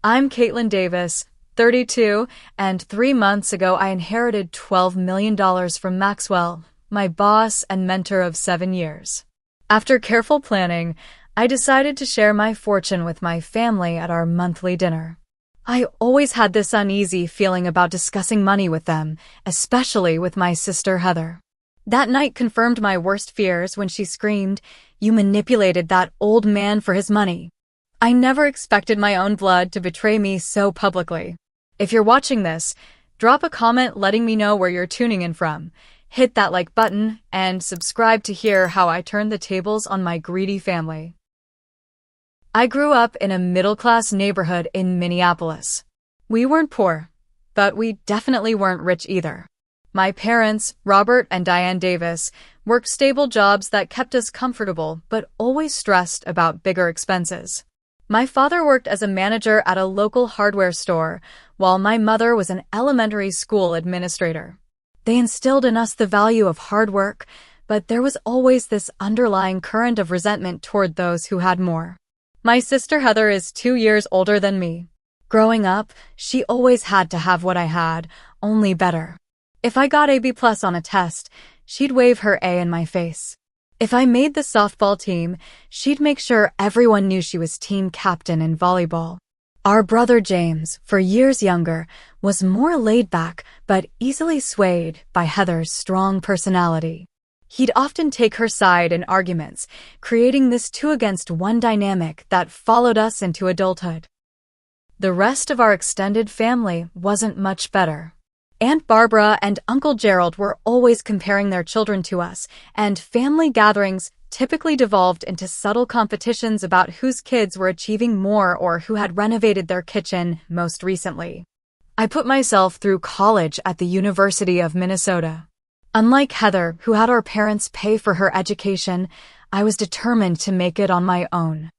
I'm Caitlin Davis, 32, and 3 months ago I inherited $12 million from Maxwell, my boss and mentor of 7 years. After careful planning, I decided to share my fortune with my family at our monthly dinner. I always had this uneasy feeling about discussing money with them, especially with my sister Heather. That night confirmed my worst fears when she screamed, "You manipulated that old man for his money." I never expected my own blood to betray me so publicly. If you're watching this, drop a comment letting me know where you're tuning in from. Hit that like button and subscribe to hear how I turned the tables on my greedy family. I grew up in a middle-class neighborhood in Minneapolis. We weren't poor, but we definitely weren't rich either. My parents, Robert and Diane Davis, worked stable jobs that kept us comfortable but always stressed about bigger expenses. My father worked as a manager at a local hardware store, while my mother was an elementary school administrator. They instilled in us the value of hard work, but there was always this underlying current of resentment toward those who had more. My sister Heather is 2 years older than me. Growing up, she always had to have what I had, only better. If I got a B+ on a test, she'd wave her A in my face. If I made the softball team, she'd make sure everyone knew she was team captain in volleyball. Our brother James, for years younger, was more laid back but easily swayed by Heather's strong personality. He'd often take her side in arguments, creating this 2-against-1 dynamic that followed us into adulthood. The rest of our extended family wasn't much better. Aunt Barbara and Uncle Gerald were always comparing their children to us, and family gatherings typically devolved into subtle competitions about whose kids were achieving more or who had renovated their kitchen most recently. I put myself through college at the University of Minnesota. Unlike Heather, who had our parents pay for her education, I was determined to make it on my own.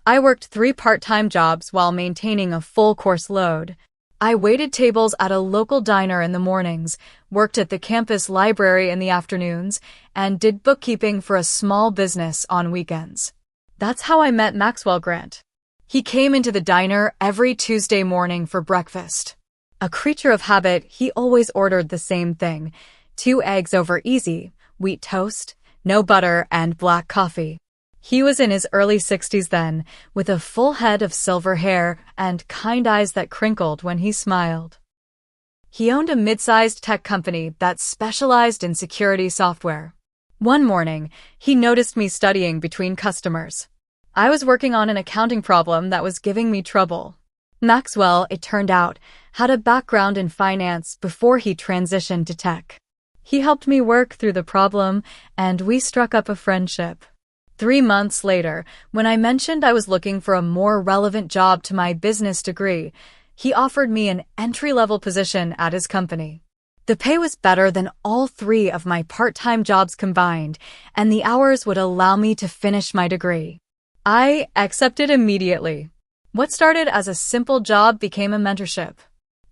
I worked 3 part-time jobs while maintaining a full course load. I waited tables at a local diner in the mornings, worked at the campus library in the afternoons, and did bookkeeping for a small business on weekends. That's how I met Maxwell Grant. He came into the diner every Tuesday morning for breakfast. A creature of habit, he always ordered the same thing: 2 eggs over easy, wheat toast, no butter, and black coffee. He was in his early 60s then, with a full head of silver hair and kind eyes that crinkled when he smiled. He owned a mid-sized tech company that specialized in security software. One morning, he noticed me studying between customers. I was working on an accounting problem that was giving me trouble. Maxwell, it turned out, had a background in finance before he transitioned to tech. He helped me work through the problem, and we struck up a friendship. 3 months later, when I mentioned I was looking for a more relevant job to my business degree, he offered me an entry-level position at his company. The pay was better than all 3 of my part-time jobs combined, and the hours would allow me to finish my degree. I accepted immediately. What started as a simple job became a mentorship.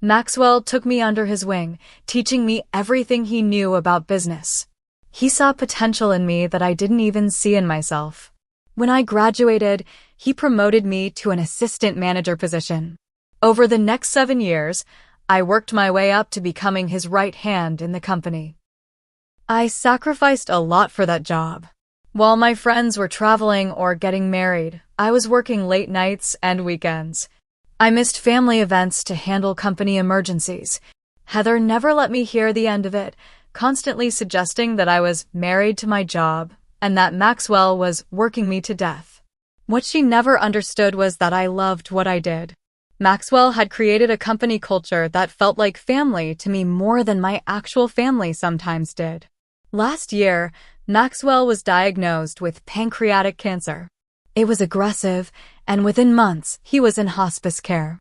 Maxwell took me under his wing, teaching me everything he knew about business. He saw potential in me that I didn't even see in myself. When I graduated, he promoted me to an assistant manager position. Over the next 7 years, I worked my way up to becoming his right hand in the company. I sacrificed a lot for that job. While my friends were traveling or getting married, I was working late nights and weekends. I missed family events to handle company emergencies. Heather never let me hear the end of it, constantly suggesting that I was married to my job and that Maxwell was working me to death. What she never understood was that I loved what I did. Maxwell had created a company culture that felt like family to me more than my actual family sometimes did. Last year, Maxwell was diagnosed with pancreatic cancer. It was aggressive, and within months, he was in hospice care.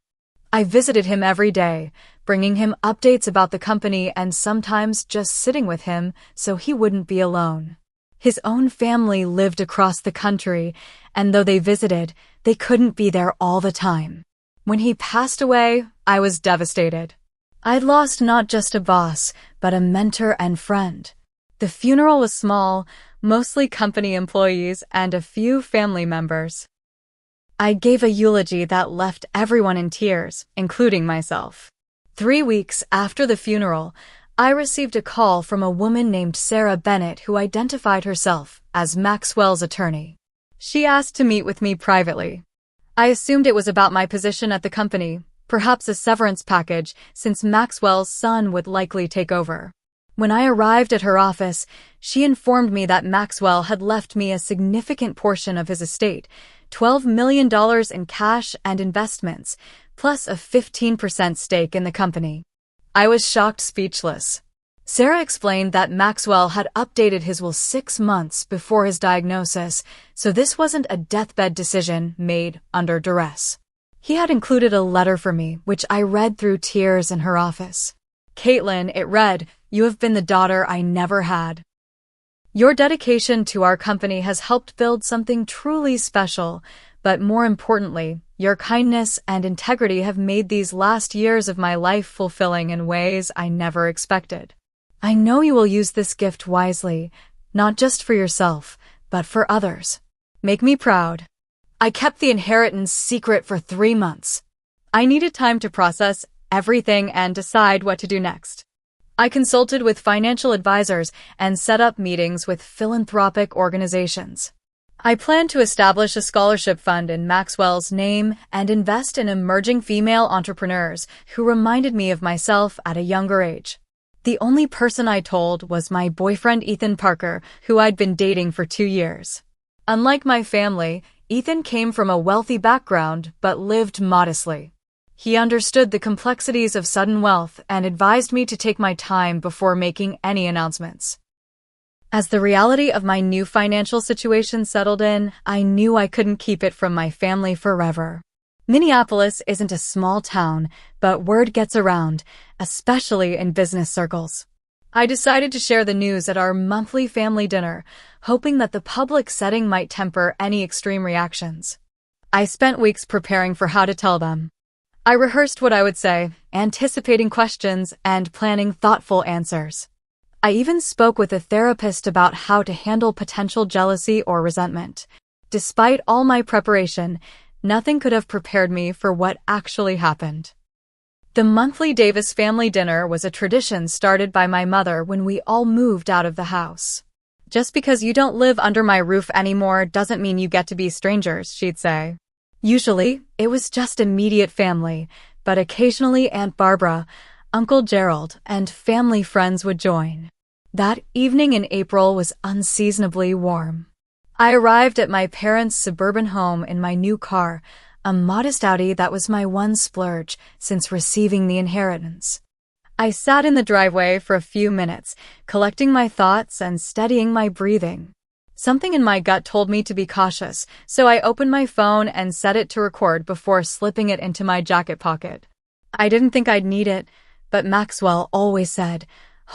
I visited him every day, bringing him updates about the company and sometimes just sitting with him so he wouldn't be alone. His own family lived across the country, and though they visited, they couldn't be there all the time. When he passed away, I was devastated. I'd lost not just a boss, but a mentor and friend. The funeral was small, mostly company employees and a few family members. I gave a eulogy that left everyone in tears, including myself. 3 weeks after the funeral, I received a call from a woman named Sarah Bennett who identified herself as Maxwell's attorney. She asked to meet with me privately. I assumed it was about my position at the company, perhaps a severance package, since Maxwell's son would likely take over. When I arrived at her office, she informed me that Maxwell had left me a significant portion of his estate, $12 million in cash and investments, plus a 15% stake in the company. I was shocked speechless. Sarah explained that Maxwell had updated his will 6 months before his diagnosis, so this wasn't a deathbed decision made under duress. He had included a letter for me, which I read through tears in her office. "Caitlin," it read, "you have been the daughter I never had. Your dedication to our company has helped build something truly special, but more importantly, your kindness and integrity have made these last years of my life fulfilling in ways I never expected. I know you will use this gift wisely, not just for yourself, but for others. Make me proud." I kept the inheritance secret for 3 months. I needed time to process everything and decide what to do next. I consulted with financial advisors and set up meetings with philanthropic organizations. I planned to establish a scholarship fund in Maxwell's name and invest in emerging female entrepreneurs who reminded me of myself at a younger age. The only person I told was my boyfriend Ethan Parker, who I'd been dating for 2 years. Unlike my family, Ethan came from a wealthy background but lived modestly. He understood the complexities of sudden wealth and advised me to take my time before making any announcements. As the reality of my new financial situation settled in, I knew I couldn't keep it from my family forever. Minneapolis isn't a small town, but word gets around, especially in business circles. I decided to share the news at our monthly family dinner, hoping that the public setting might temper any extreme reactions. I spent weeks preparing for how to tell them. I rehearsed what I would say, anticipating questions and planning thoughtful answers. I even spoke with a therapist about how to handle potential jealousy or resentment. Despite all my preparation, nothing could have prepared me for what actually happened. The monthly Davis family dinner was a tradition started by my mother when we all moved out of the house. "Just because you don't live under my roof anymore doesn't mean you get to be strangers," she'd say. Usually, it was just immediate family, but occasionally Aunt Barbara, Uncle Gerald, and family friends would join. That evening in April was unseasonably warm. I arrived at my parents' suburban home in my new car, a modest Audi that was my one splurge since receiving the inheritance. I sat in the driveway for a few minutes, collecting my thoughts and steadying my breathing. Something in my gut told me to be cautious, so I opened my phone and set it to record before slipping it into my jacket pocket. I didn't think I'd need it, but Maxwell always said,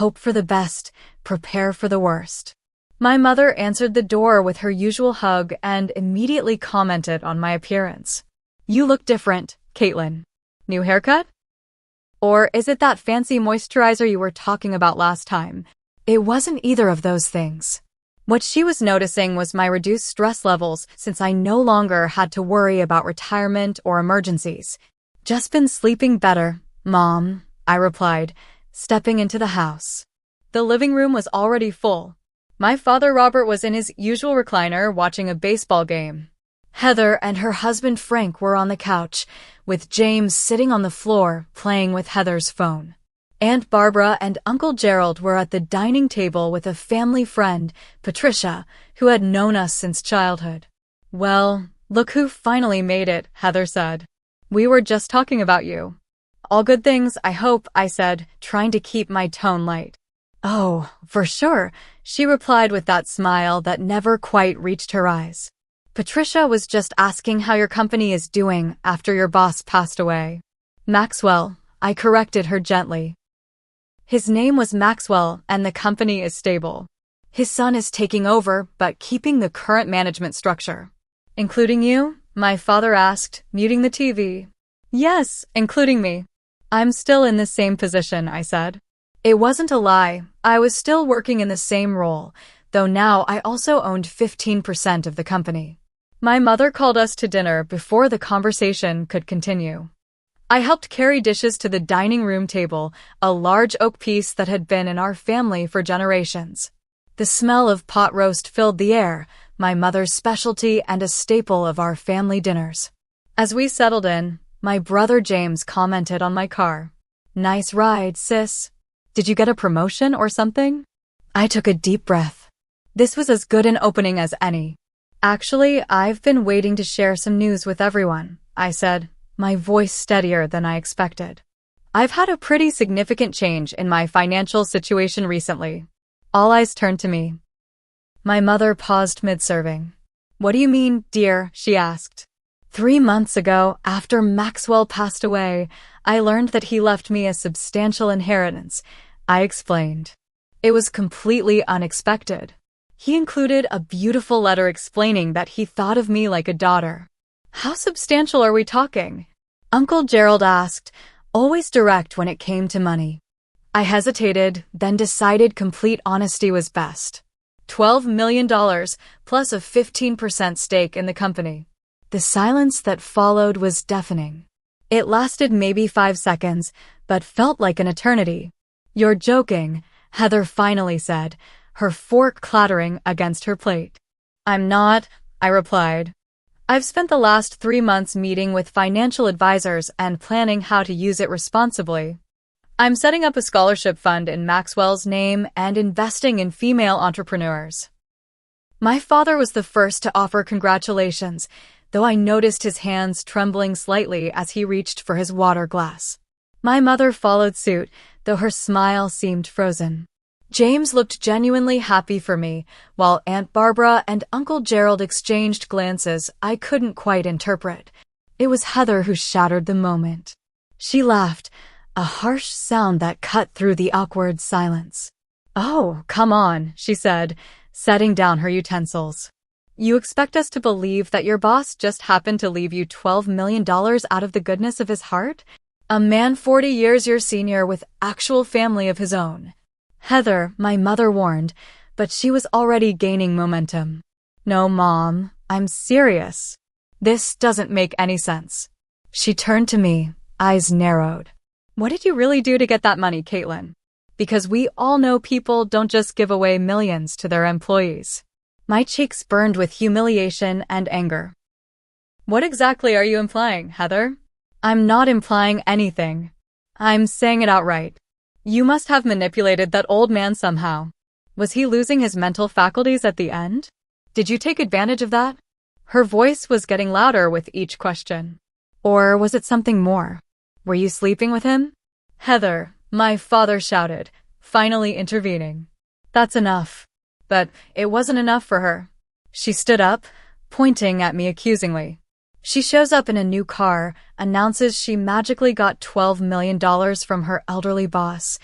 "Hope for the best, prepare for the worst." My mother answered the door with her usual hug and immediately commented on my appearance. "You look different, Caitlin. New haircut? Or is it that fancy moisturizer you were talking about last time?" It wasn't either of those things. What she was noticing was my reduced stress levels since I no longer had to worry about retirement or emergencies. "Just been sleeping better, Mom," I replied, stepping into the house. The living room was already full. My father Robert was in his usual recliner watching a baseball game. Heather and her husband Frank were on the couch, with James sitting on the floor playing with Heather's phone. Aunt Barbara and Uncle Gerald were at the dining table with a family friend, Patricia, who had known us since childhood. "Well, look who finally made it," Heather said. "We were just talking about you." "All good things, I hope," I said, trying to keep my tone light. "Oh, for sure," she replied with that smile that never quite reached her eyes. "Patricia was just asking how your company is doing after your boss passed away." "Maxwell," I corrected her gently. "His name was Maxwell and the company is stable. His son is taking over but keeping the current management structure." "Including you?" my father asked, muting the TV. "Yes, including me. I'm still in the same position," I said. It wasn't a lie. I was still working in the same role, though now I also owned 15% of the company. My mother called us to dinner before the conversation could continue. I helped carry dishes to the dining room table, a large oak piece that had been in our family for generations. The smell of pot roast filled the air, my mother's specialty and a staple of our family dinners. As we settled in, my brother James commented on my car. "Nice ride, sis. Did you get a promotion or something?" I took a deep breath. This was as good an opening as any. "Actually, I've been waiting to share some news with everyone," I said, my voice steadier than I expected. "I've had a pretty significant change in my financial situation recently." All eyes turned to me. My mother paused mid-serving. "What do you mean, dear?" she asked. 3 months ago, after Maxwell passed away, I learned that he left me a substantial inheritance, I explained. It was completely unexpected. He included a beautiful letter explaining that he thought of me like a daughter. "How substantial are we talking?" Uncle Gerald asked, always direct when it came to money. I hesitated, then decided complete honesty was best. $12 million plus a 15% stake in the company. The silence that followed was deafening. It lasted maybe 5 seconds, but felt like an eternity. "You're joking," Heather finally said, her fork clattering against her plate. "I'm not," I replied. "I've spent the last 3 months meeting with financial advisors and planning how to use it responsibly. I'm setting up a scholarship fund in Maxwell's name and investing in female entrepreneurs." My father was the first to offer congratulations, though I noticed his hands trembling slightly as he reached for his water glass. My mother followed suit, though her smile seemed frozen. James looked genuinely happy for me, while Aunt Barbara and Uncle Gerald exchanged glances I couldn't quite interpret. It was Heather who shattered the moment. She laughed, a harsh sound that cut through the awkward silence. "Oh, come on," she said, setting down her utensils. "You expect us to believe that your boss just happened to leave you $12 million out of the goodness of his heart? A man 40 years your senior with actual family of his own." "Heather," my mother warned, but she was already gaining momentum. "No, Mom, I'm serious. This doesn't make any sense." She turned to me, eyes narrowed. "What did you really do to get that money, Caitlin? Because we all know people don't just give away millions to their employees." My cheeks burned with humiliation and anger. "What exactly are you implying, Heather?" "I'm not implying anything. I'm saying it outright. You must have manipulated that old man somehow. Was he losing his mental faculties at the end? Did you take advantage of that?" Her voice was getting louder with each question. "Or was it something more? Were you sleeping with him?" "Heather," my father shouted, finally intervening. "That's enough." But it wasn't enough for her. She stood up, pointing at me accusingly. She shows up in a new car, announces she magically got $12 million from her elderly boss,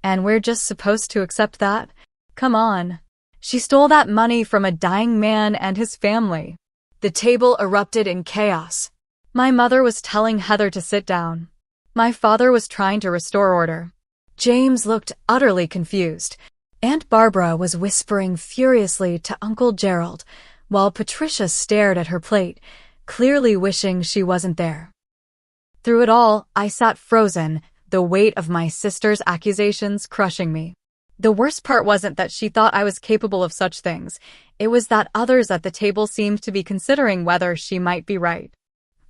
and we're just supposed to accept that? Come on. She stole that money from a dying man and his family. The table erupted in chaos. My mother was telling Heather to sit down. My father was trying to restore order. James looked utterly confused. Aunt Barbara was whispering furiously to Uncle Gerald, while Patricia stared at her plate, clearly wishing she wasn't there. Through it all, I sat frozen, the weight of my sister's accusations crushing me. The worst part wasn't that she thought I was capable of such things. It was that others at the table seemed to be considering whether she might be right.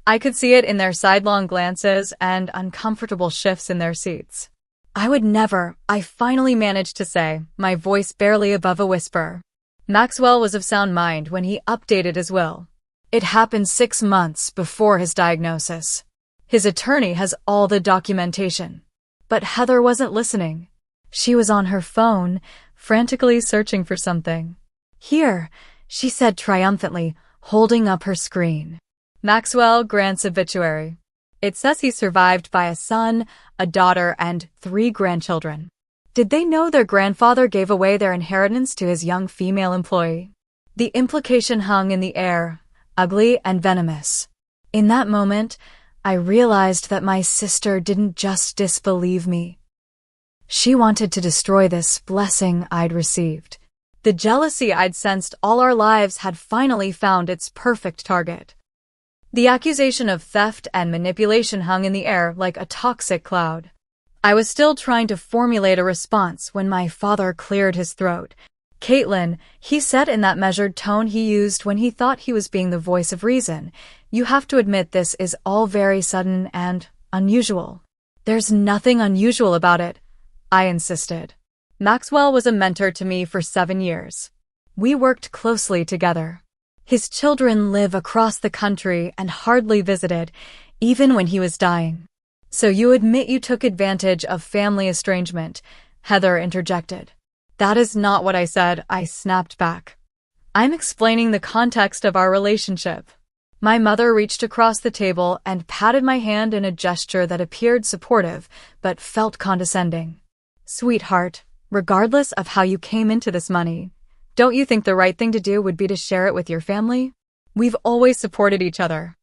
I could see it in their sidelong glances and uncomfortable shifts in their seats. "I would never," I finally managed to say, my voice barely above a whisper. Maxwell was of sound mind when he updated his will. It happened 6 months before his diagnosis. His attorney has all the documentation. But Heather wasn't listening. She was on her phone, frantically searching for something. "Here," she said triumphantly, holding up her screen. "Maxwell Grant's obituary. It says he survived by a son, a daughter, and 3 grandchildren. Did they know their grandfather gave away their inheritance to his young female employee?" The implication hung in the air, ugly and venomous. In that moment, I realized that my sister didn't just disbelieve me. She wanted to destroy this blessing I'd received. The jealousy I'd sensed all our lives had finally found its perfect target. The accusation of theft and manipulation hung in the air like a toxic cloud. I was still trying to formulate a response when my father cleared his throat. "Caitlin," he said in that measured tone he used when he thought he was being the voice of reason, "you have to admit this is all very sudden and unusual." "There's nothing unusual about it," I insisted. Maxwell was a mentor to me for 7 years. We worked closely together. His children live across the country and hardly visited, even when he was dying. "So you admit you took advantage of family estrangement," Heather interjected. "That is not what I said," I snapped back. "I'm explaining the context of our relationship." My mother reached across the table and patted my hand in a gesture that appeared supportive, but felt condescending. "Sweetheart, regardless of how you came into this money, don't you think the right thing to do would be to share it with your family? We've always supported each other."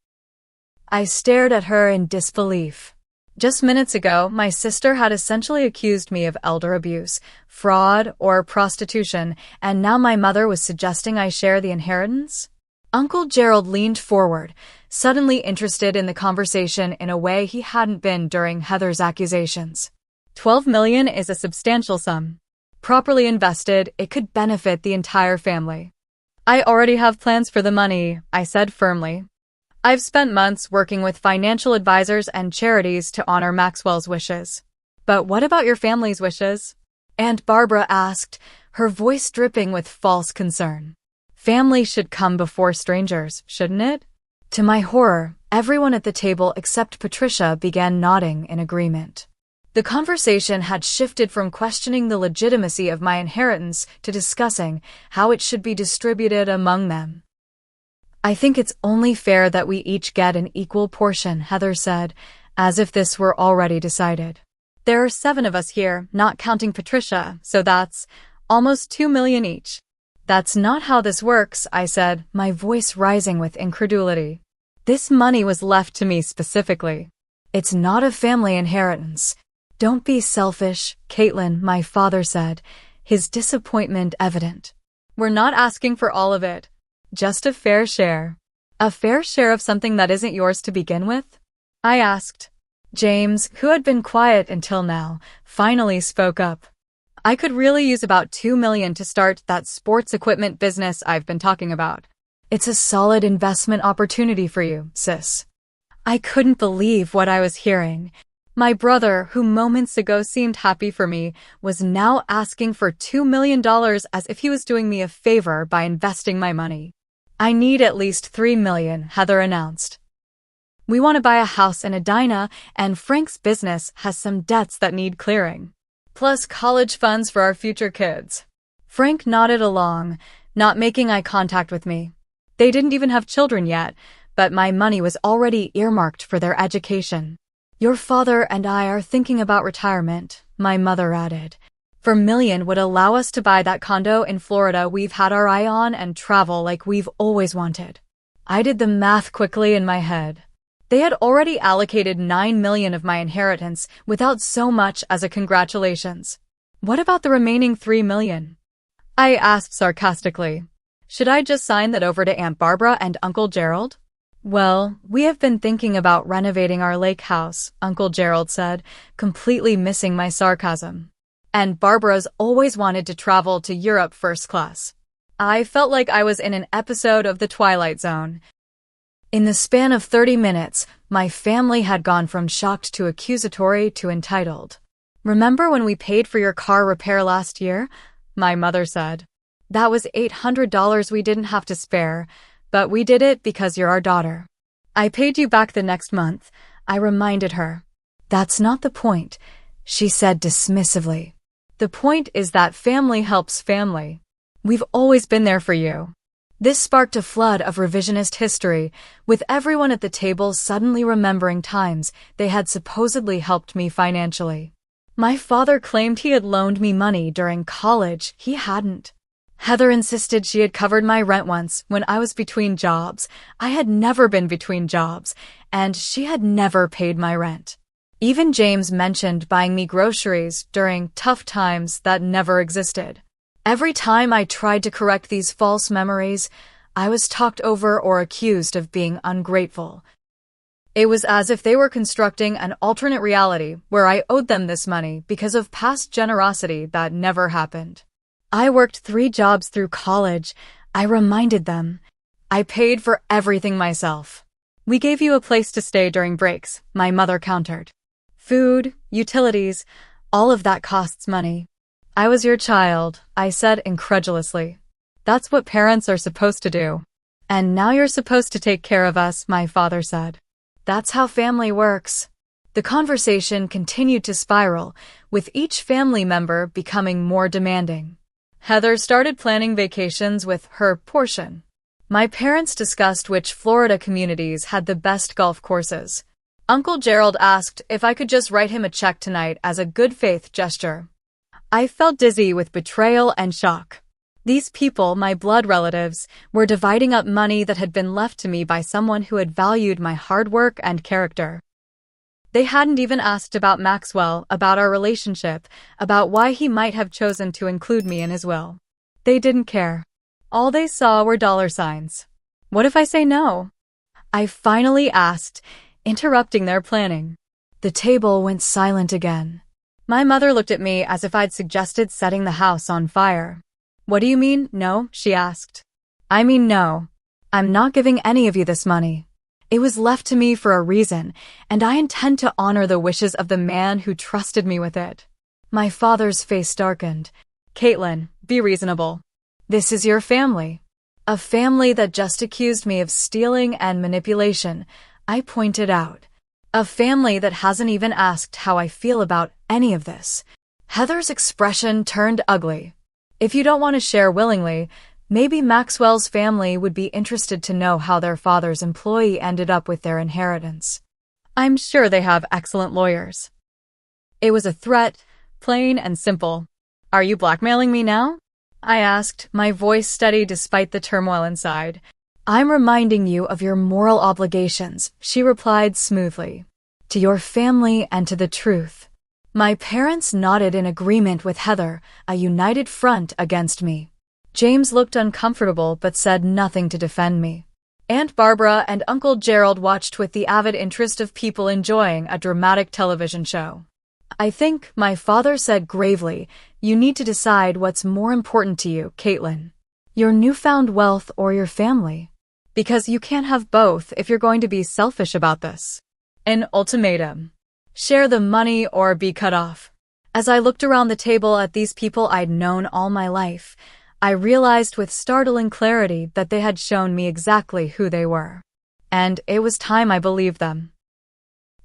I stared at her in disbelief. Just minutes ago, my sister had essentially accused me of elder abuse, fraud, or prostitution, and now my mother was suggesting I share the inheritance? Uncle Gerald leaned forward, suddenly interested in the conversation in a way he hadn't been during Heather's accusations. $12 million is a substantial sum. Properly invested, it could benefit the entire family. "I already have plans for the money," I said firmly. "I've spent months working with financial advisors and charities to honor Maxwell's wishes." "But what about your family's wishes?" Aunt Barbara asked, her voice dripping with false concern. "Family should come before strangers, shouldn't it?" To my horror, everyone at the table except Patricia began nodding in agreement. The conversation had shifted from questioning the legitimacy of my inheritance to discussing how it should be distributed among them. "I think it's only fair that we each get an equal portion," Heather said, as if this were already decided. "There are 7 of us here, not counting Patricia, so that's almost $2 million each." "That's not how this works," I said, my voice rising with incredulity. "This money was left to me specifically. It's not a family inheritance." "Don't be selfish, Caitlin," my father said, his disappointment evident. "We're not asking for all of it. Just a fair share." "A fair share of something that isn't yours to begin with?" I asked. James, who had been quiet until now, finally spoke up. "I could really use about $2 million to start that sports equipment business I've been talking about. It's a solid investment opportunity for you, sis." I couldn't believe what I was hearing. My brother, who moments ago seemed happy for me, was now asking for $2 million as if he was doing me a favor by investing my money. "I need at least $3 million, Heather announced. "We want to buy a house in Edina, and Frank's business has some debts that need clearing. Plus college funds for our future kids." Frank nodded along, not making eye contact with me. They didn't even have children yet, but my money was already earmarked for their education. "Your father and I are thinking about retirement," my mother added. "$4 million would allow us to buy that condo in Florida we've had our eye on and travel like we've always wanted." I did the math quickly in my head. They had already allocated $9 million of my inheritance without so much as a congratulations. What about the remaining $3 million? I asked sarcastically. Should I just sign that over to Aunt Barbara and Uncle Gerald? "Well, we have been thinking about renovating our lake house," Uncle Gerald said, completely missing my sarcasm. "And Barbara's always wanted to travel to Europe first class." I felt like I was in an episode of The Twilight Zone. In the span of 30 minutes, my family had gone from shocked to accusatory to entitled. "Remember when we paid for your car repair last year?" my mother said. "That was $800 we didn't have to spare. But we did it because you're our daughter." "I paid you back the next month," I reminded her. "That's not the point," she said dismissively. "The point is that family helps family. We've always been there for you." This sparked a flood of revisionist history, with everyone at the table suddenly remembering times they had supposedly helped me financially. My father claimed he had loaned me money during college. He hadn't. Heather insisted she had covered my rent once when I was between jobs. I had never been between jobs, and she had never paid my rent. Even James mentioned buying me groceries during tough times that never existed. Every time I tried to correct these false memories, I was talked over or accused of being ungrateful. It was as if they were constructing an alternate reality where I owed them this money because of past generosity that never happened. I worked 3 jobs through college, I reminded them. I paid for everything myself. We gave you a place to stay during breaks, my mother countered. Food, utilities, all of that costs money. I was your child, I said incredulously. That's what parents are supposed to do. And now you're supposed to take care of us, my father said. That's how family works. The conversation continued to spiral, with each family member becoming more demanding. Heather started planning vacations with her portion. My parents discussed which Florida communities had the best golf courses. Uncle Gerald asked if I could just write him a check tonight as a good faith gesture. I felt dizzy with betrayal and shock. These people, my blood relatives, were dividing up money that had been left to me by someone who had valued my hard work and character. They hadn't even asked about Maxwell, about our relationship, about why he might have chosen to include me in his will. They didn't care. All they saw were dollar signs. What if I say no? I finally asked, interrupting their planning. The table went silent again. My mother looked at me as if I'd suggested setting the house on fire. What do you mean, no? She asked. I mean no. I'm not giving any of you this money. It was left to me for a reason, and I intend to honor the wishes of the man who trusted me with it. My father's face darkened. Caitlin, be reasonable. This is your family. A family that just accused me of stealing and manipulation, I pointed out. A family that hasn't even asked how I feel about any of this. Heather's expression turned ugly. If you don't want to share willingly, maybe Maxwell's family would be interested to know how their father's employee ended up with their inheritance. I'm sure they have excellent lawyers. It was a threat, plain and simple. Are you blackmailing me now? I asked, my voice steady despite the turmoil inside. I'm reminding you of your moral obligations, she replied smoothly. To your family and to the truth. My parents nodded in agreement with Heather, a united front against me. James looked uncomfortable but said nothing to defend me. Aunt Barbara and Uncle Gerald watched with the avid interest of people enjoying a dramatic television show. I think, my father said gravely, you need to decide what's more important to you, Caitlin. Your newfound wealth or your family. Because you can't have both if you're going to be selfish about this. An ultimatum. Share the money or be cut off. As I looked around the table at these people I'd known all my life, I realized with startling clarity that they had shown me exactly who they were. And it was time I believed them.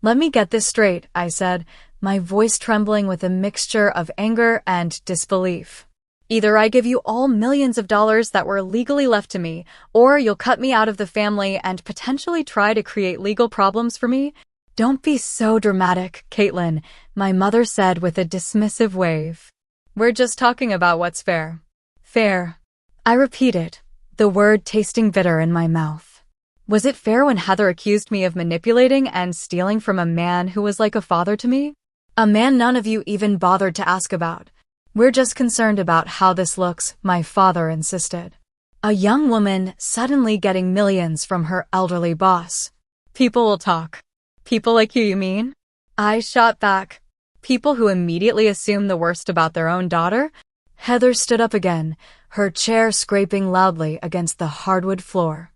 Let me get this straight, I said, my voice trembling with a mixture of anger and disbelief. Either I give you all millions of dollars that were legally left to me, or you'll cut me out of the family and potentially try to create legal problems for me. Don't be so dramatic, Caitlin, my mother said with a dismissive wave. We're just talking about what's fair. Fair. I repeated, the word tasting bitter in my mouth. Was it fair when Heather accused me of manipulating and stealing from a man who was like a father to me? A man none of you even bothered to ask about. We're just concerned about how this looks, my father insisted. A young woman suddenly getting millions from her elderly boss. People will talk. People like you mean? I shot back. People who immediately assume the worst about their own daughter? Heather stood up again, her chair scraping loudly against the hardwood floor.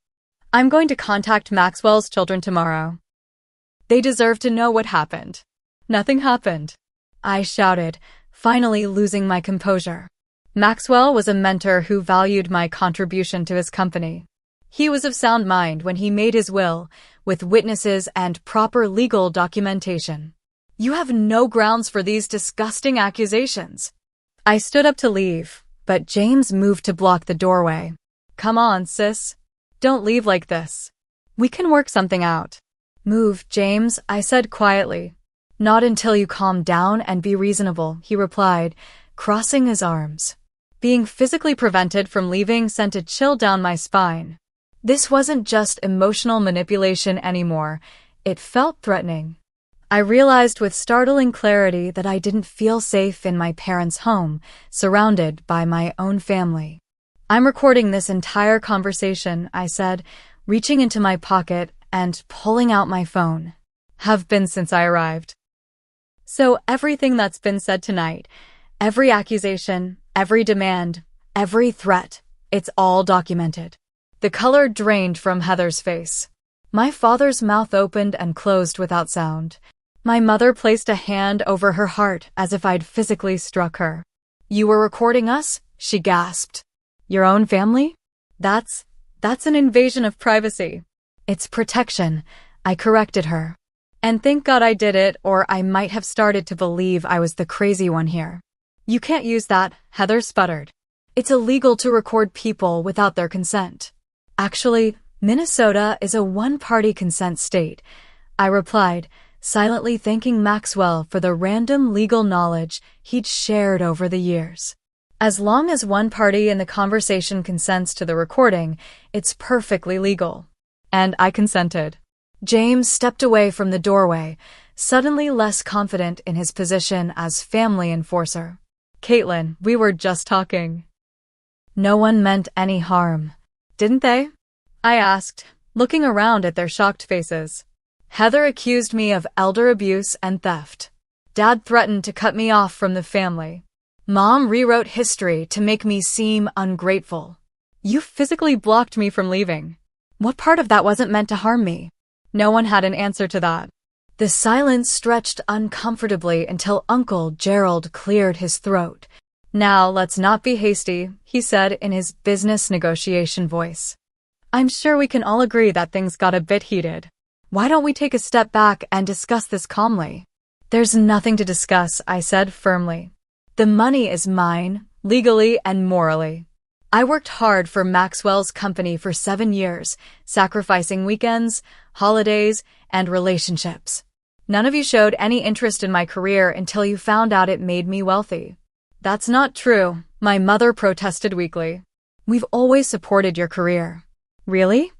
I'm going to contact Maxwell's children tomorrow. They deserve to know what happened. Nothing happened. I shouted, finally losing my composure. Maxwell was a mentor who valued my contribution to his company. He was of sound mind when he made his will, with witnesses and proper legal documentation. You have no grounds for these disgusting accusations. I stood up to leave, but James moved to block the doorway. Come on, sis. Don't leave like this. We can work something out. Move, James, I said quietly. Not until you calm down and be reasonable, he replied, crossing his arms. Being physically prevented from leaving sent a chill down my spine. This wasn't just emotional manipulation anymore. It felt threatening. I realized with startling clarity that I didn't feel safe in my parents' home, surrounded by my own family. I'm recording this entire conversation, I said, reaching into my pocket and pulling out my phone. Have been since I arrived. So everything that's been said tonight, every accusation, every demand, every threat, it's all documented. The color drained from Heather's face. My father's mouth opened and closed without sound. My mother placed a hand over her heart as if I'd physically struck her. You were recording us? She gasped. Your own family? That's an invasion of privacy. It's protection, I corrected her. And thank God I did it, or I might have started to believe I was the crazy one here. You can't use that, Heather sputtered. It's illegal to record people without their consent. Actually, Minnesota is a one-party consent state, I replied, silently thanking Maxwell for the random legal knowledge he'd shared over the years. As long as one party in the conversation consents to the recording, it's perfectly legal. And I consented. James stepped away from the doorway, suddenly less confident in his position as family enforcer. Caitlin, we were just talking. No one meant any harm, didn't they? I asked, looking around at their shocked faces. Heather accused me of elder abuse and theft. Dad threatened to cut me off from the family. Mom rewrote history to make me seem ungrateful. You physically blocked me from leaving. What part of that wasn't meant to harm me? No one had an answer to that. The silence stretched uncomfortably until Uncle Gerald cleared his throat. Now let's not be hasty, he said in his business negotiation voice. I'm sure we can all agree that things got a bit heated. Why don't we take a step back and discuss this calmly? There's nothing to discuss, I said firmly. The money is mine, legally and morally. I worked hard for Maxwell's company for 7 years, sacrificing weekends, holidays, and relationships. None of you showed any interest in my career until you found out it made me wealthy. That's not true, my mother protested weakly. We've always supported your career. Really?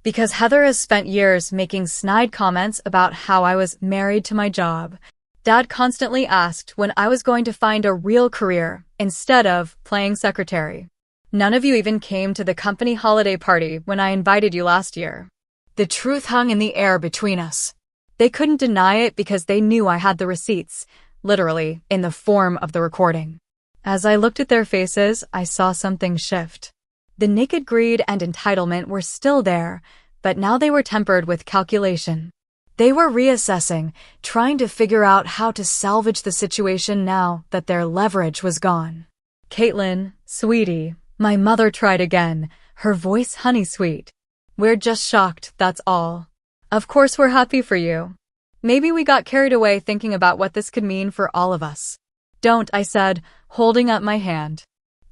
Because Heather has spent years making snide comments about how I was married to my job. Dad constantly asked when I was going to find a real career instead of playing secretary. None of you even came to the company holiday party when I invited you last year. The truth hung in the air between us. They couldn't deny it because they knew I had the receipts, literally, in the form of the recording. As I looked at their faces, I saw something shift. The naked greed and entitlement were still there, but now they were tempered with calculation. They were reassessing, trying to figure out how to salvage the situation now that their leverage was gone. Caitlin, sweetie, my mother tried again, her voice honey-sweet. We're just shocked, that's all. Of course we're happy for you. Maybe we got carried away thinking about what this could mean for all of us. Don't, I said, holding up my hand.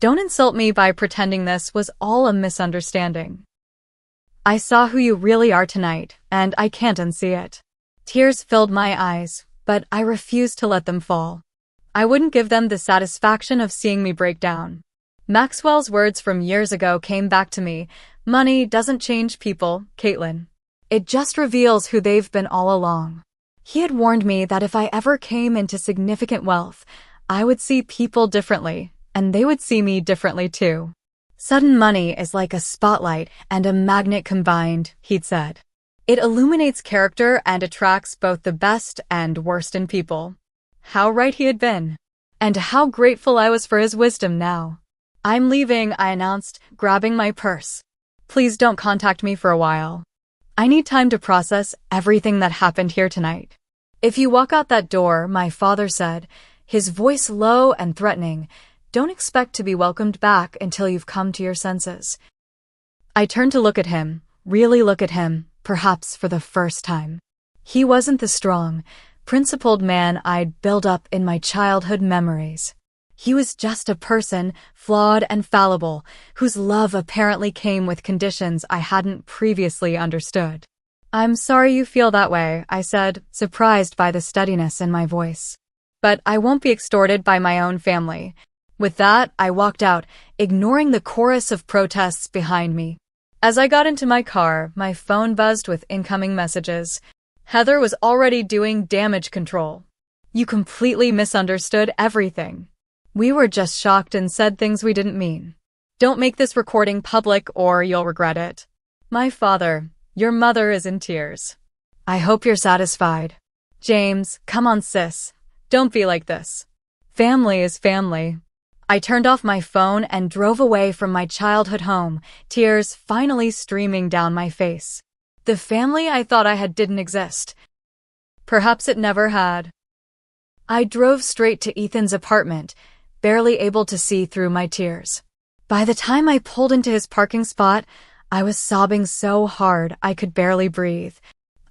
Don't insult me by pretending this was all a misunderstanding. I saw who you really are tonight, and I can't unsee it. Tears filled my eyes, but I refused to let them fall. I wouldn't give them the satisfaction of seeing me break down. Maxwell's words from years ago came back to me. Money doesn't change people, Caitlin. It just reveals who they've been all along. He had warned me that if I ever came into significant wealth, I would see people differently, and they would see me differently too. Sudden money is like a spotlight and a magnet combined, he'd said. It illuminates character and attracts both the best and worst in people. How right he had been. And how grateful I was for his wisdom now. I'm leaving, I announced, grabbing my purse. Please don't contact me for a while. I need time to process everything that happened here tonight. If you walk out that door, my father said, his voice low and threatening, don't expect to be welcomed back until you've come to your senses. I turned to look at him, really look at him, perhaps for the first time. He wasn't the strong, principled man I'd built up in my childhood memories. He was just a person, flawed and fallible, whose love apparently came with conditions I hadn't previously understood. I'm sorry you feel that way, I said, surprised by the steadiness in my voice. But I won't be extorted by my own family. With that, I walked out, ignoring the chorus of protests behind me. As I got into my car, my phone buzzed with incoming messages. Heather was already doing damage control. You completely misunderstood everything. We were just shocked and said things we didn't mean. Don't make this recording public or you'll regret it. My father, your mother is in tears. I hope you're satisfied. James, come on sis. Don't be like this. Family is family. I turned off my phone and drove away from my childhood home, tears finally streaming down my face. The family I thought I had didn't exist. Perhaps it never had. I drove straight to Ethan's apartment, barely able to see through my tears. By the time I pulled into his parking spot, I was sobbing so hard I could barely breathe.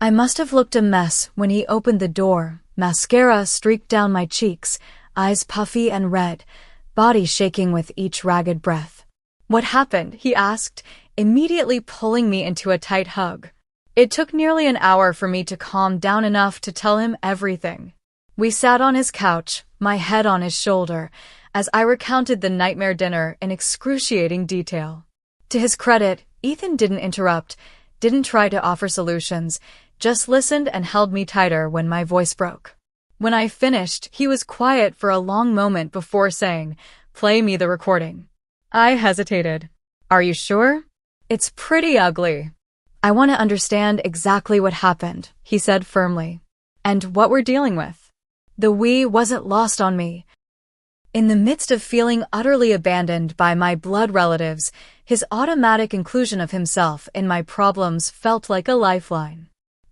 I must have looked a mess when he opened the door. Mascara streaked down my cheeks, eyes puffy and red, body shaking with each ragged breath. What happened? He asked, immediately pulling me into a tight hug. It took nearly an hour for me to calm down enough to tell him everything. We sat on his couch, my head on his shoulder, as I recounted the nightmare dinner in excruciating detail. To his credit, Ethan didn't interrupt, didn't try to offer solutions, just listened and held me tighter when my voice broke. When I finished, he was quiet for a long moment before saying, "Play me the recording." I hesitated. Are you sure? It's pretty ugly. I want to understand exactly what happened, he said firmly. And what we're dealing with. The we wasn't lost on me. In the midst of feeling utterly abandoned by my blood relatives, his automatic inclusion of himself in my problems felt like a lifeline.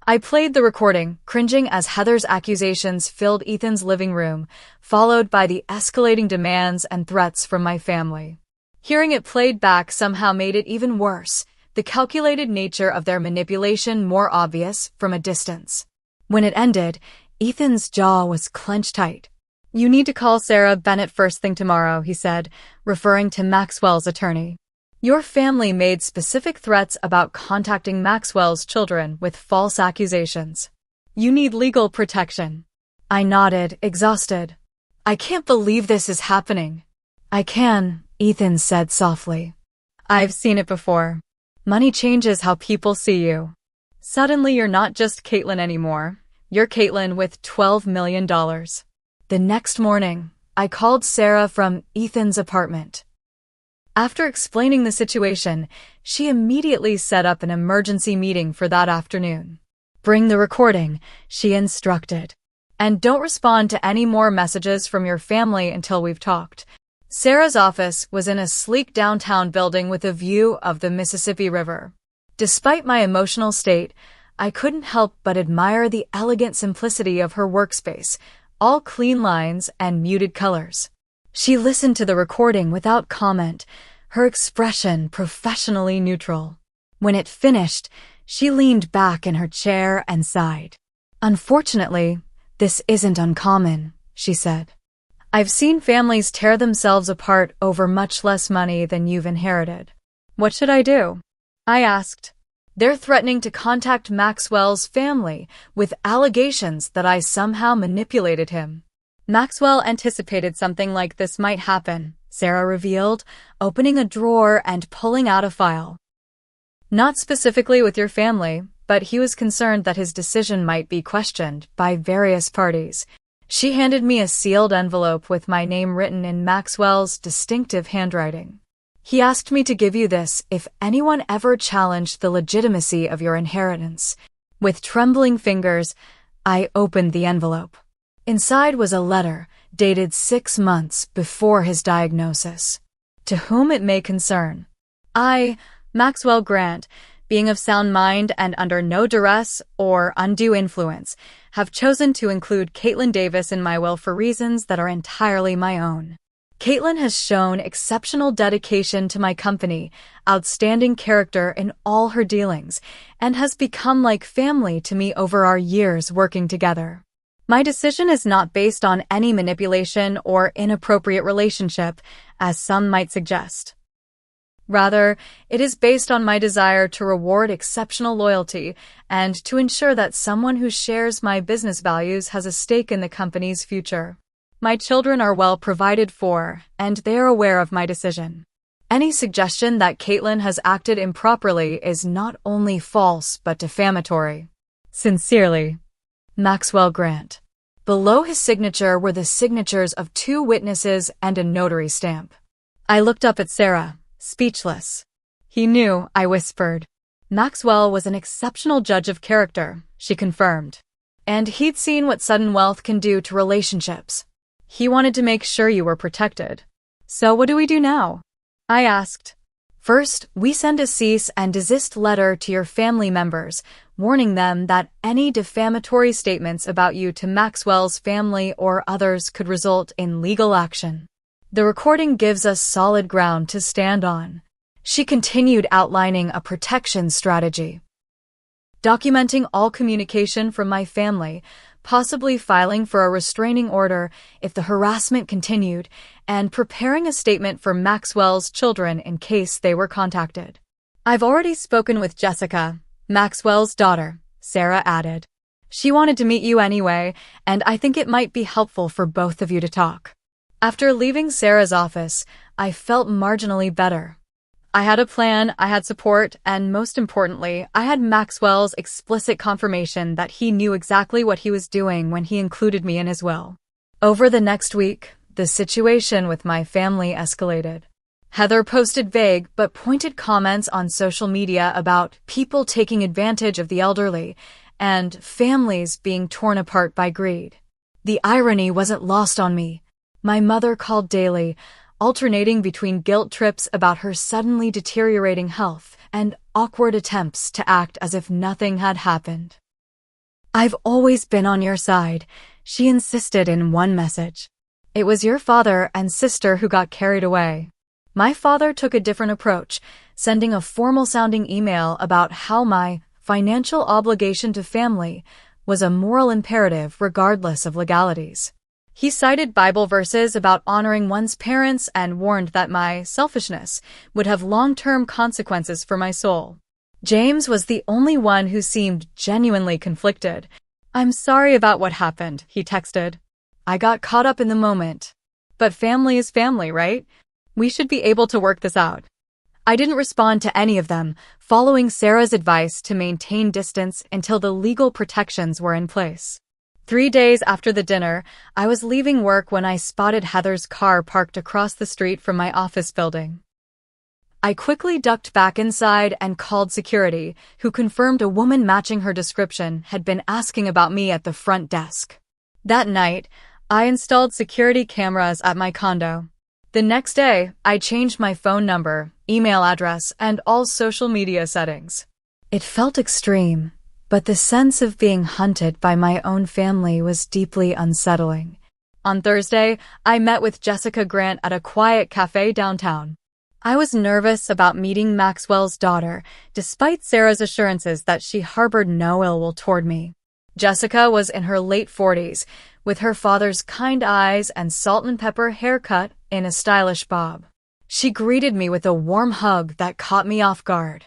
I played the recording, cringing as Heather's accusations filled Ethan's living room, followed by the escalating demands and threats from my family. Hearing it played back somehow made it even worse, the calculated nature of their manipulation more obvious from a distance. When it ended, Ethan's jaw was clenched tight. You need to call Sarah Bennett first thing tomorrow, he said, referring to Maxwell's attorney. Your family made specific threats about contacting Maxwell's children with false accusations. You need legal protection. I nodded, exhausted. I can't believe this is happening. I can, Ethan said softly. I've seen it before. Money changes how people see you. Suddenly you're not just Caitlin anymore. You're Caitlin with $12 million. The next morning, I called Sarah from Ethan's apartment. After explaining the situation, she immediately set up an emergency meeting for that afternoon. Bring the recording, she instructed. And don't respond to any more messages from your family until we've talked. Sarah's office was in a sleek downtown building with a view of the Mississippi River. Despite my emotional state, I couldn't help but admire the elegant simplicity of her workspace, all clean lines and muted colors. She listened to the recording without comment, her expression professionally neutral. When it finished, she leaned back in her chair and sighed. Unfortunately, this isn't uncommon, she said. I've seen families tear themselves apart over much less money than you've inherited. What should I do? I asked. They're threatening to contact Maxwell's family with allegations that I somehow manipulated him. Maxwell anticipated something like this might happen, Sarah revealed, opening a drawer and pulling out a file. Not specifically with your family, but he was concerned that his decision might be questioned by various parties. She handed me a sealed envelope with my name written in Maxwell's distinctive handwriting. He asked me to give you this if anyone ever challenged the legitimacy of your inheritance. With trembling fingers, I opened the envelope. Inside was a letter, dated 6 months before his diagnosis. To whom it may concern. I, Maxwell Grant, being of sound mind and under no duress or undue influence, have chosen to include Caitlin Davis in my will for reasons that are entirely my own. Caitlin has shown exceptional dedication to my company, outstanding character in all her dealings, and has become like family to me over our years working together. My decision is not based on any manipulation or inappropriate relationship, as some might suggest. Rather, it is based on my desire to reward exceptional loyalty and to ensure that someone who shares my business values has a stake in the company's future. My children are well provided for, and they are aware of my decision. Any suggestion that Caitlin has acted improperly is not only false but defamatory. Sincerely, Maxwell Grant. Below his signature were the signatures of 2 witnesses and a notary stamp. I looked up at Sarah, speechless. He knew, I whispered. Maxwell was an exceptional judge of character, she confirmed. And he'd seen what sudden wealth can do to relationships. He wanted to make sure you were protected. So what do we do now? I asked. First, we send a cease and desist letter to your family members, warning them that any defamatory statements about you to Maxwell's family or others could result in legal action. The recording gives us solid ground to stand on. She continued outlining a protection strategy. Documenting all communication from my family, possibly filing for a restraining order if the harassment continued, and preparing a statement for Maxwell's children in case they were contacted. I've already spoken with Jessica, Maxwell's daughter, Sarah added. She wanted to meet you anyway, and I think it might be helpful for both of you to talk. After leaving Sarah's office, I felt marginally better. I had a plan, I had support, and most importantly, I had Maxwell's explicit confirmation that he knew exactly what he was doing when he included me in his will. Over the next week, the situation with my family escalated. Heather posted vague but pointed comments on social media about people taking advantage of the elderly and families being torn apart by greed. The irony wasn't lost on me. My mother called daily, alternating between guilt trips about her suddenly deteriorating health and awkward attempts to act as if nothing had happened. I've always been on your side, she insisted in one message. It was your father and sister who got carried away. My father took a different approach, sending a formal-sounding email about how my financial obligation to family was a moral imperative regardless of legalities. He cited Bible verses about honoring one's parents and warned that my selfishness would have long-term consequences for my soul. James was the only one who seemed genuinely conflicted. I'm sorry about what happened, he texted. I got caught up in the moment. But family is family, right? We should be able to work this out. I didn't respond to any of them, following Sarah's advice to maintain distance until the legal protections were in place. 3 days after the dinner, I was leaving work when I spotted Heather's car parked across the street from my office building. I quickly ducked back inside and called security, who confirmed a woman matching her description had been asking about me at the front desk. That night, I installed security cameras at my condo. The next day, I changed my phone number, email address, and all social media settings. It felt extreme, but the sense of being hunted by my own family was deeply unsettling. On Thursday, I met with Jessica Grant at a quiet cafe downtown. I was nervous about meeting Maxwell's daughter, despite Sarah's assurances that she harbored no ill will toward me. Jessica was in her late 40s, with her father's kind eyes and salt and pepper haircut in a stylish bob. She greeted me with a warm hug that caught me off guard.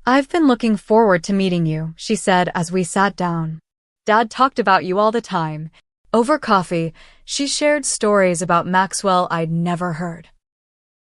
I've been looking forward to meeting you, she said as we sat down. Dad talked about you all the time. Over coffee, she shared stories about Maxwell I'd never heard.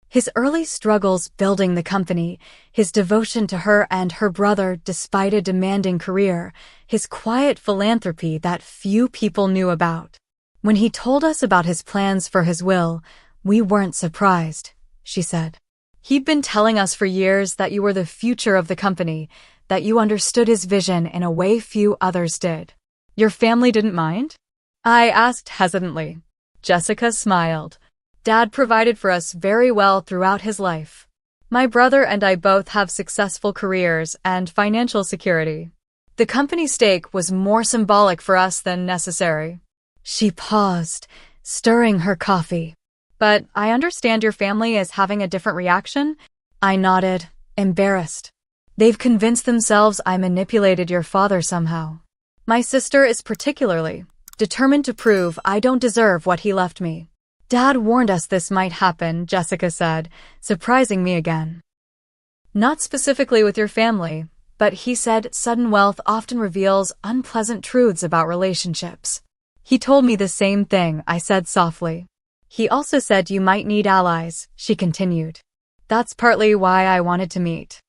His early struggles building the company, his devotion to her and her brother despite a demanding career, his quiet philanthropy that few people knew about. When he told us about his plans for his will, we weren't surprised, she said. He'd been telling us for years that you were the future of the company, that you understood his vision in a way few others did. Your family didn't mind? I asked hesitantly. Jessica smiled. Dad provided for us very well throughout his life. My brother and I both have successful careers and financial security. The company stake was more symbolic for us than necessary. She paused, stirring her coffee. But I understand your family is having a different reaction? I nodded, embarrassed. They've convinced themselves I manipulated your father somehow. My sister is particularly determined to prove I don't deserve what he left me. Dad warned us this might happen, Jessica said, surprising me again. Not specifically with your family, but he said sudden wealth often reveals unpleasant truths about relationships. He told me the same thing, I said softly. He also said you might need allies, she continued. That's partly why I wanted to meet.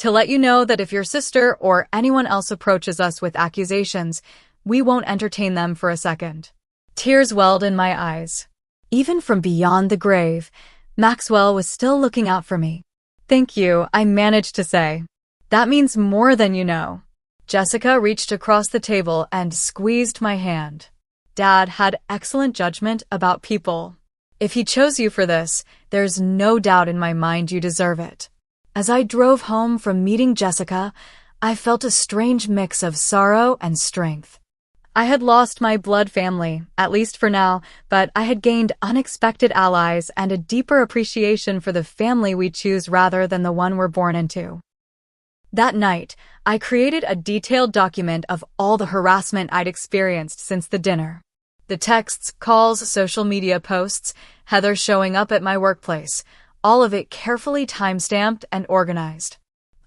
To let you know that if your sister or anyone else approaches us with accusations, we won't entertain them for a second." Tears welled in my eyes. Even from beyond the grave, Maxwell was still looking out for me. "Thank you," I managed to say. "That means more than you know." Jessica reached across the table and squeezed my hand. "Dad had excellent judgment about people. If he chose you for this, there's no doubt in my mind you deserve it." As I drove home from meeting Jessica, I felt a strange mix of sorrow and strength. I had lost my blood family, at least for now, but I had gained unexpected allies and a deeper appreciation for the family we choose rather than the one we're born into. That night, I created a detailed document of all the harassment I'd experienced since the dinner. The texts, calls, social media posts, Heather showing up at my workplace, all of it carefully time-stamped and organized.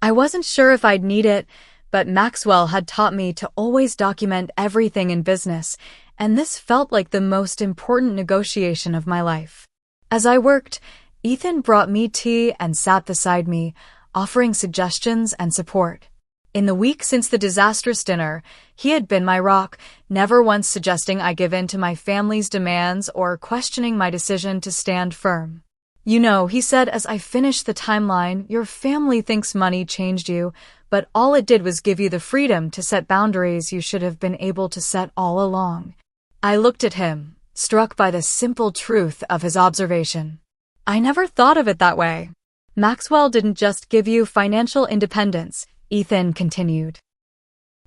I wasn't sure if I'd need it, but Maxwell had taught me to always document everything in business, and this felt like the most important negotiation of my life. As I worked, Ethan brought me tea and sat beside me, offering suggestions and support. In the week since the disastrous dinner, he had been my rock, never once suggesting I give in to my family's demands or questioning my decision to stand firm. "You know," he said as I finished the timeline, "your family thinks money changed you, but all it did was give you the freedom to set boundaries you should have been able to set all along." I looked at him, struck by the simple truth of his observation. "I never thought of it that way." "Maxwell didn't just give you financial independence," Ethan continued.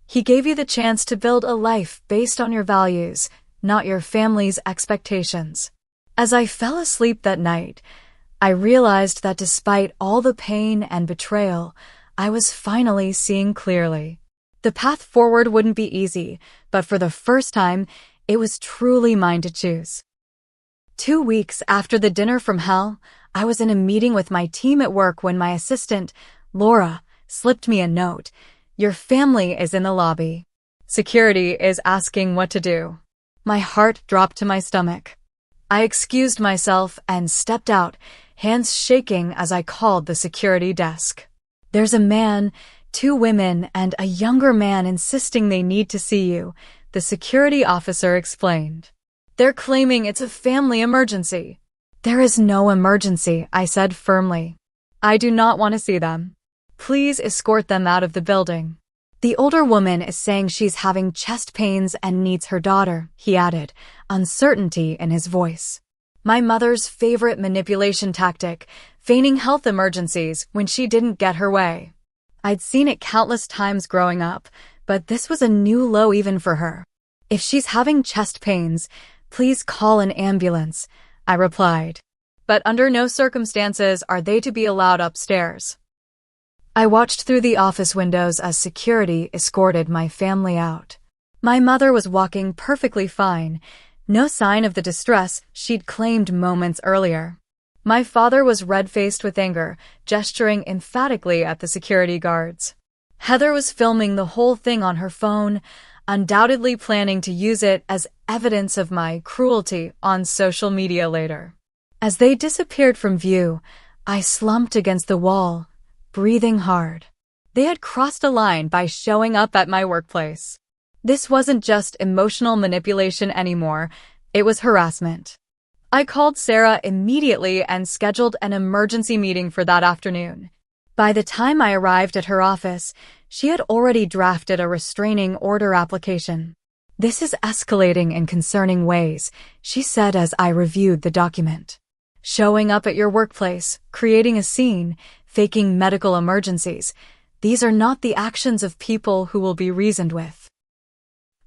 "He gave you the chance to build a life based on your values, not your family's expectations." As I fell asleep that night, I realized that despite all the pain and betrayal, I was finally seeing clearly. The path forward wouldn't be easy, but for the first time, it was truly mine to choose. 2 weeks after the dinner from hell, I was in a meeting with my team at work when my assistant, Laura, slipped me a note. "Your family is in the lobby. Security is asking what to do." My heart dropped to my stomach. I excused myself and stepped out, hands shaking as I called the security desk. "There's a man, 2 women, and a younger man insisting they need to see you," the security officer explained. "They're claiming it's a family emergency." "There is no emergency," I said firmly. "I do not want to see them. Please escort them out of the building." "The older woman is saying she's having chest pains and needs her daughter," he added, uncertainty in his voice. My mother's favorite manipulation tactic, feigning health emergencies when she didn't get her way. I'd seen it countless times growing up, but this was a new low even for her. "If she's having chest pains, please call an ambulance," I replied. "But under no circumstances are they to be allowed upstairs." I watched through the office windows as security escorted my family out. My mother was walking perfectly fine, no sign of the distress she'd claimed moments earlier. My father was red-faced with anger, gesturing emphatically at the security guards. Heather was filming the whole thing on her phone, undoubtedly planning to use it as evidence of my cruelty on social media later. As they disappeared from view, I slumped against the wall, breathing hard. They had crossed a line by showing up at my workplace. This wasn't just emotional manipulation anymore, it was harassment. I called Sarah immediately and scheduled an emergency meeting for that afternoon. By the time I arrived at her office, she had already drafted a restraining order application. "This is escalating in concerning ways," she said as I reviewed the document. "Showing up at your workplace, creating a scene, faking medical emergencies. These are not the actions of people who will be reasoned with."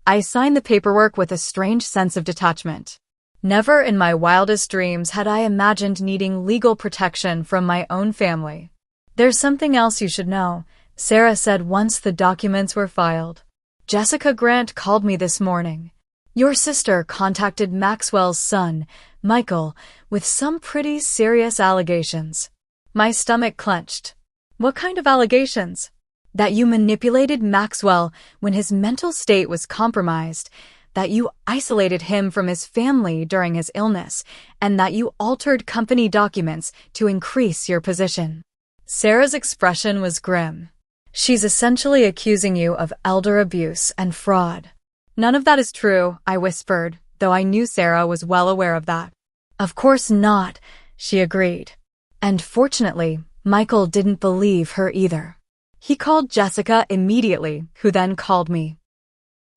I signed the paperwork with a strange sense of detachment. Never in my wildest dreams had I imagined needing legal protection from my own family. "There's something else you should know," Sarah said once the documents were filed. "Jessica Grant called me this morning. Your sister contacted Maxwell's son, Michael, with some pretty serious allegations." My stomach clenched. "What kind of allegations?" "That you manipulated Maxwell when his mental state was compromised, that you isolated him from his family during his illness, and that you altered company documents to increase your position." Sarah's expression was grim. She's essentially accusing you of elder abuse and fraud. None of that is true, I whispered, though I knew Sarah was well aware of that. Of course not, she agreed. And fortunately, Michael didn't believe her either. He called Jessica immediately, who then called me.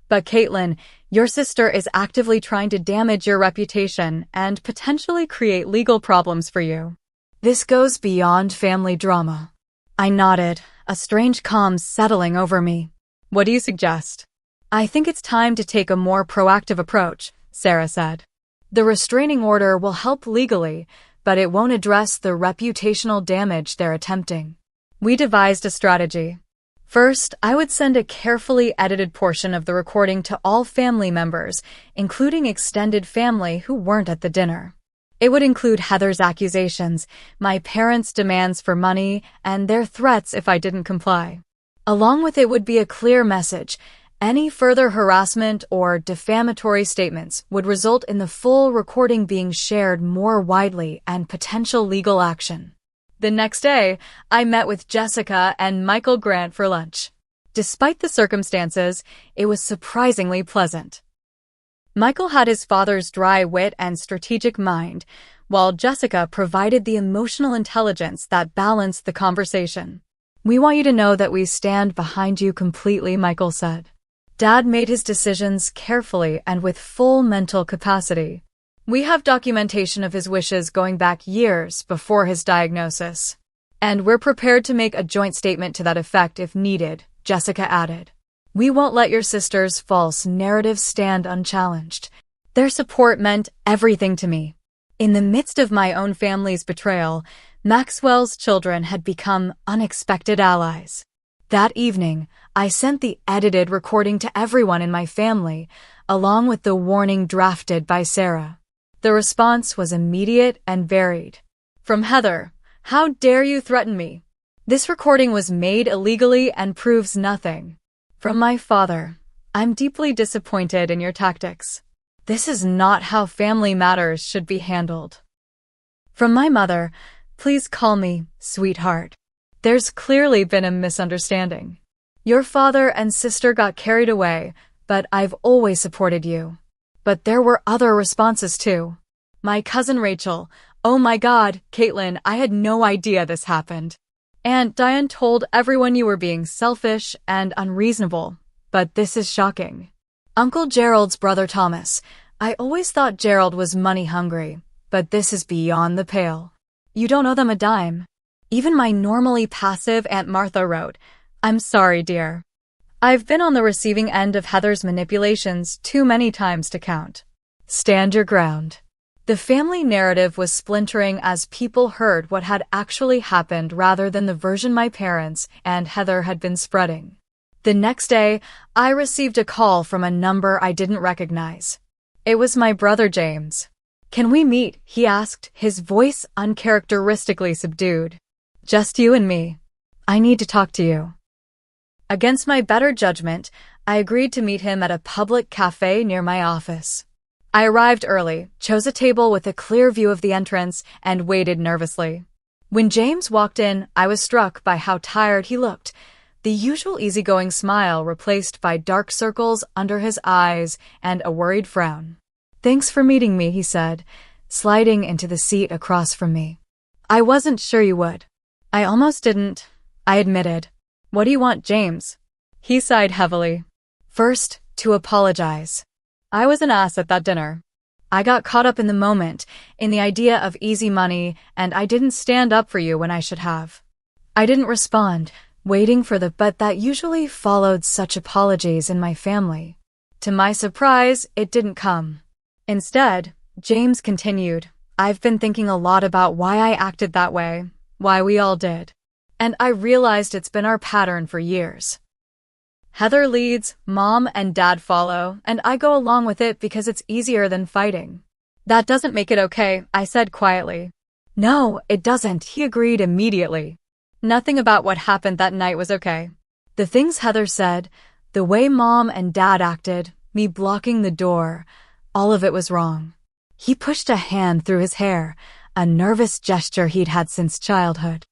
But Caitlin, your sister is actively trying to damage your reputation and potentially create legal problems for you. This goes beyond family drama. I nodded, a strange calm settling over me. What do you suggest? I think it's time to take a more proactive approach, Sarah said. The restraining order will help legally, but it won't address the reputational damage they're attempting. We devised a strategy. First, I would send a carefully edited portion of the recording to all family members, including extended family who weren't at the dinner. It would include Heather's accusations, my parents' demands for money, and their threats if I didn't comply. Along with it would be a clear message. Any further harassment or defamatory statements would result in the full recording being shared more widely and potential legal action. The next day, I met with Jessica and Michael Grant for lunch. Despite the circumstances, it was surprisingly pleasant. Michael had his father's dry wit and strategic mind, while Jessica provided the emotional intelligence that balanced the conversation. We want you to know that we stand behind you completely, Michael said. Dad made his decisions carefully and with full mental capacity. We have documentation of his wishes going back years before his diagnosis. And we're prepared to make a joint statement to that effect if needed, Jessica added. We won't let your sister's false narrative stand unchallenged. Their support meant everything to me. In the midst of my own family's betrayal, Maxwell's children had become unexpected allies. That evening, I sent the edited recording to everyone in my family, along with the warning drafted by Sarah. The response was immediate and varied. From Heather, "How dare you threaten me? This recording was made illegally and proves nothing." From my father, "I'm deeply disappointed in your tactics. This is not how family matters should be handled." From my mother, "Please call me sweetheart. There's clearly been a misunderstanding. Your father and sister got carried away, but I've always supported you." But there were other responses too. My cousin Rachel, "Oh my God, Caitlin, I had no idea this happened. Aunt Diane told everyone you were being selfish and unreasonable, but this is shocking." Uncle Gerald's brother Thomas, "I always thought Gerald was money hungry, but this is beyond the pale. You don't owe them a dime." Even my normally passive Aunt Martha wrote, "I'm sorry, dear. I've been on the receiving end of Heather's manipulations too many times to count." Stand your ground. The family narrative was splintering as people heard what had actually happened rather than the version my parents and Heather had been spreading. The next day, I received a call from a number I didn't recognize. It was my brother James. "Can we meet?" he asked, his voice uncharacteristically subdued. "Just you and me. I need to talk to you." Against my better judgment, I agreed to meet him at a public cafe near my office. I arrived early, chose a table with a clear view of the entrance, and waited nervously. When James walked in, I was struck by how tired he looked, the usual easygoing smile replaced by dark circles under his eyes and a worried frown. "Thanks for meeting me," he said, sliding into the seat across from me. "I wasn't sure you would." "I almost didn't," I admitted. "What do you want, James?" He sighed heavily. "First, to apologize. I was an ass at that dinner. I got caught up in the moment, in the idea of easy money, and I didn't stand up for you when I should have." I didn't respond, waiting for the but that usually followed such apologies in my family. To my surprise, it didn't come. Instead, James continued, "I've been thinking a lot about why I acted that way, why we all did. And I realized it's been our pattern for years. Heather leads, Mom and Dad follow, and I go along with it because it's easier than fighting." "That doesn't make it okay," I said quietly. "No, it doesn't," he agreed immediately. Nothing about what happened that night was okay. The things Heather said, the way Mom and Dad acted, me blocking the door, all of it was wrong. He pushed a hand through his hair, a nervous gesture he'd had since childhood.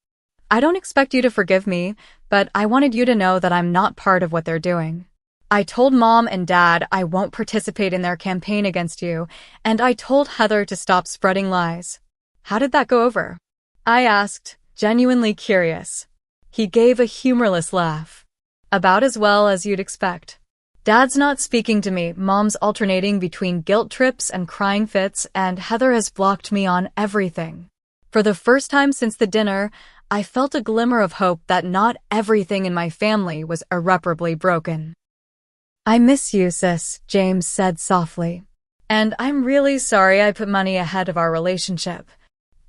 I don't expect you to forgive me, but I wanted you to know that I'm not part of what they're doing. I told Mom and Dad I won't participate in their campaign against you, and I told Heather to stop spreading lies. How did that go over? I asked, genuinely curious. He gave a humorless laugh. About as well as you'd expect. Dad's not speaking to me, Mom's alternating between guilt trips and crying fits, and Heather has blocked me on everything. For the first time since the dinner, I felt a glimmer of hope that not everything in my family was irreparably broken. I miss you, sis, James said softly. And I'm really sorry I put money ahead of our relationship.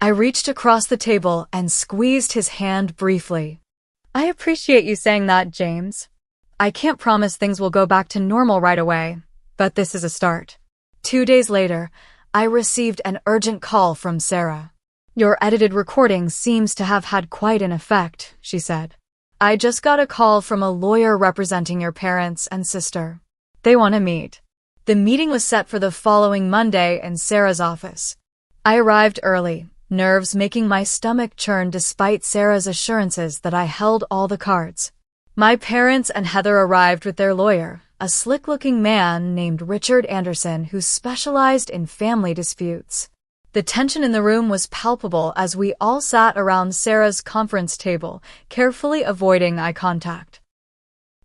I reached across the table and squeezed his hand briefly. I appreciate you saying that, James. I can't promise things will go back to normal right away, but this is a start. 2 days later, I received an urgent call from Sarah. Your edited recording seems to have had quite an effect, she said. I just got a call from a lawyer representing your parents and sister. They want to meet. The meeting was set for the following Monday in Sarah's office. I arrived early, nerves making my stomach churn despite Sarah's assurances that I held all the cards. My parents and Heather arrived with their lawyer, a slick-looking man named Richard Anderson who specialized in family disputes. The tension in the room was palpable as we all sat around Sarah's conference table, carefully avoiding eye contact.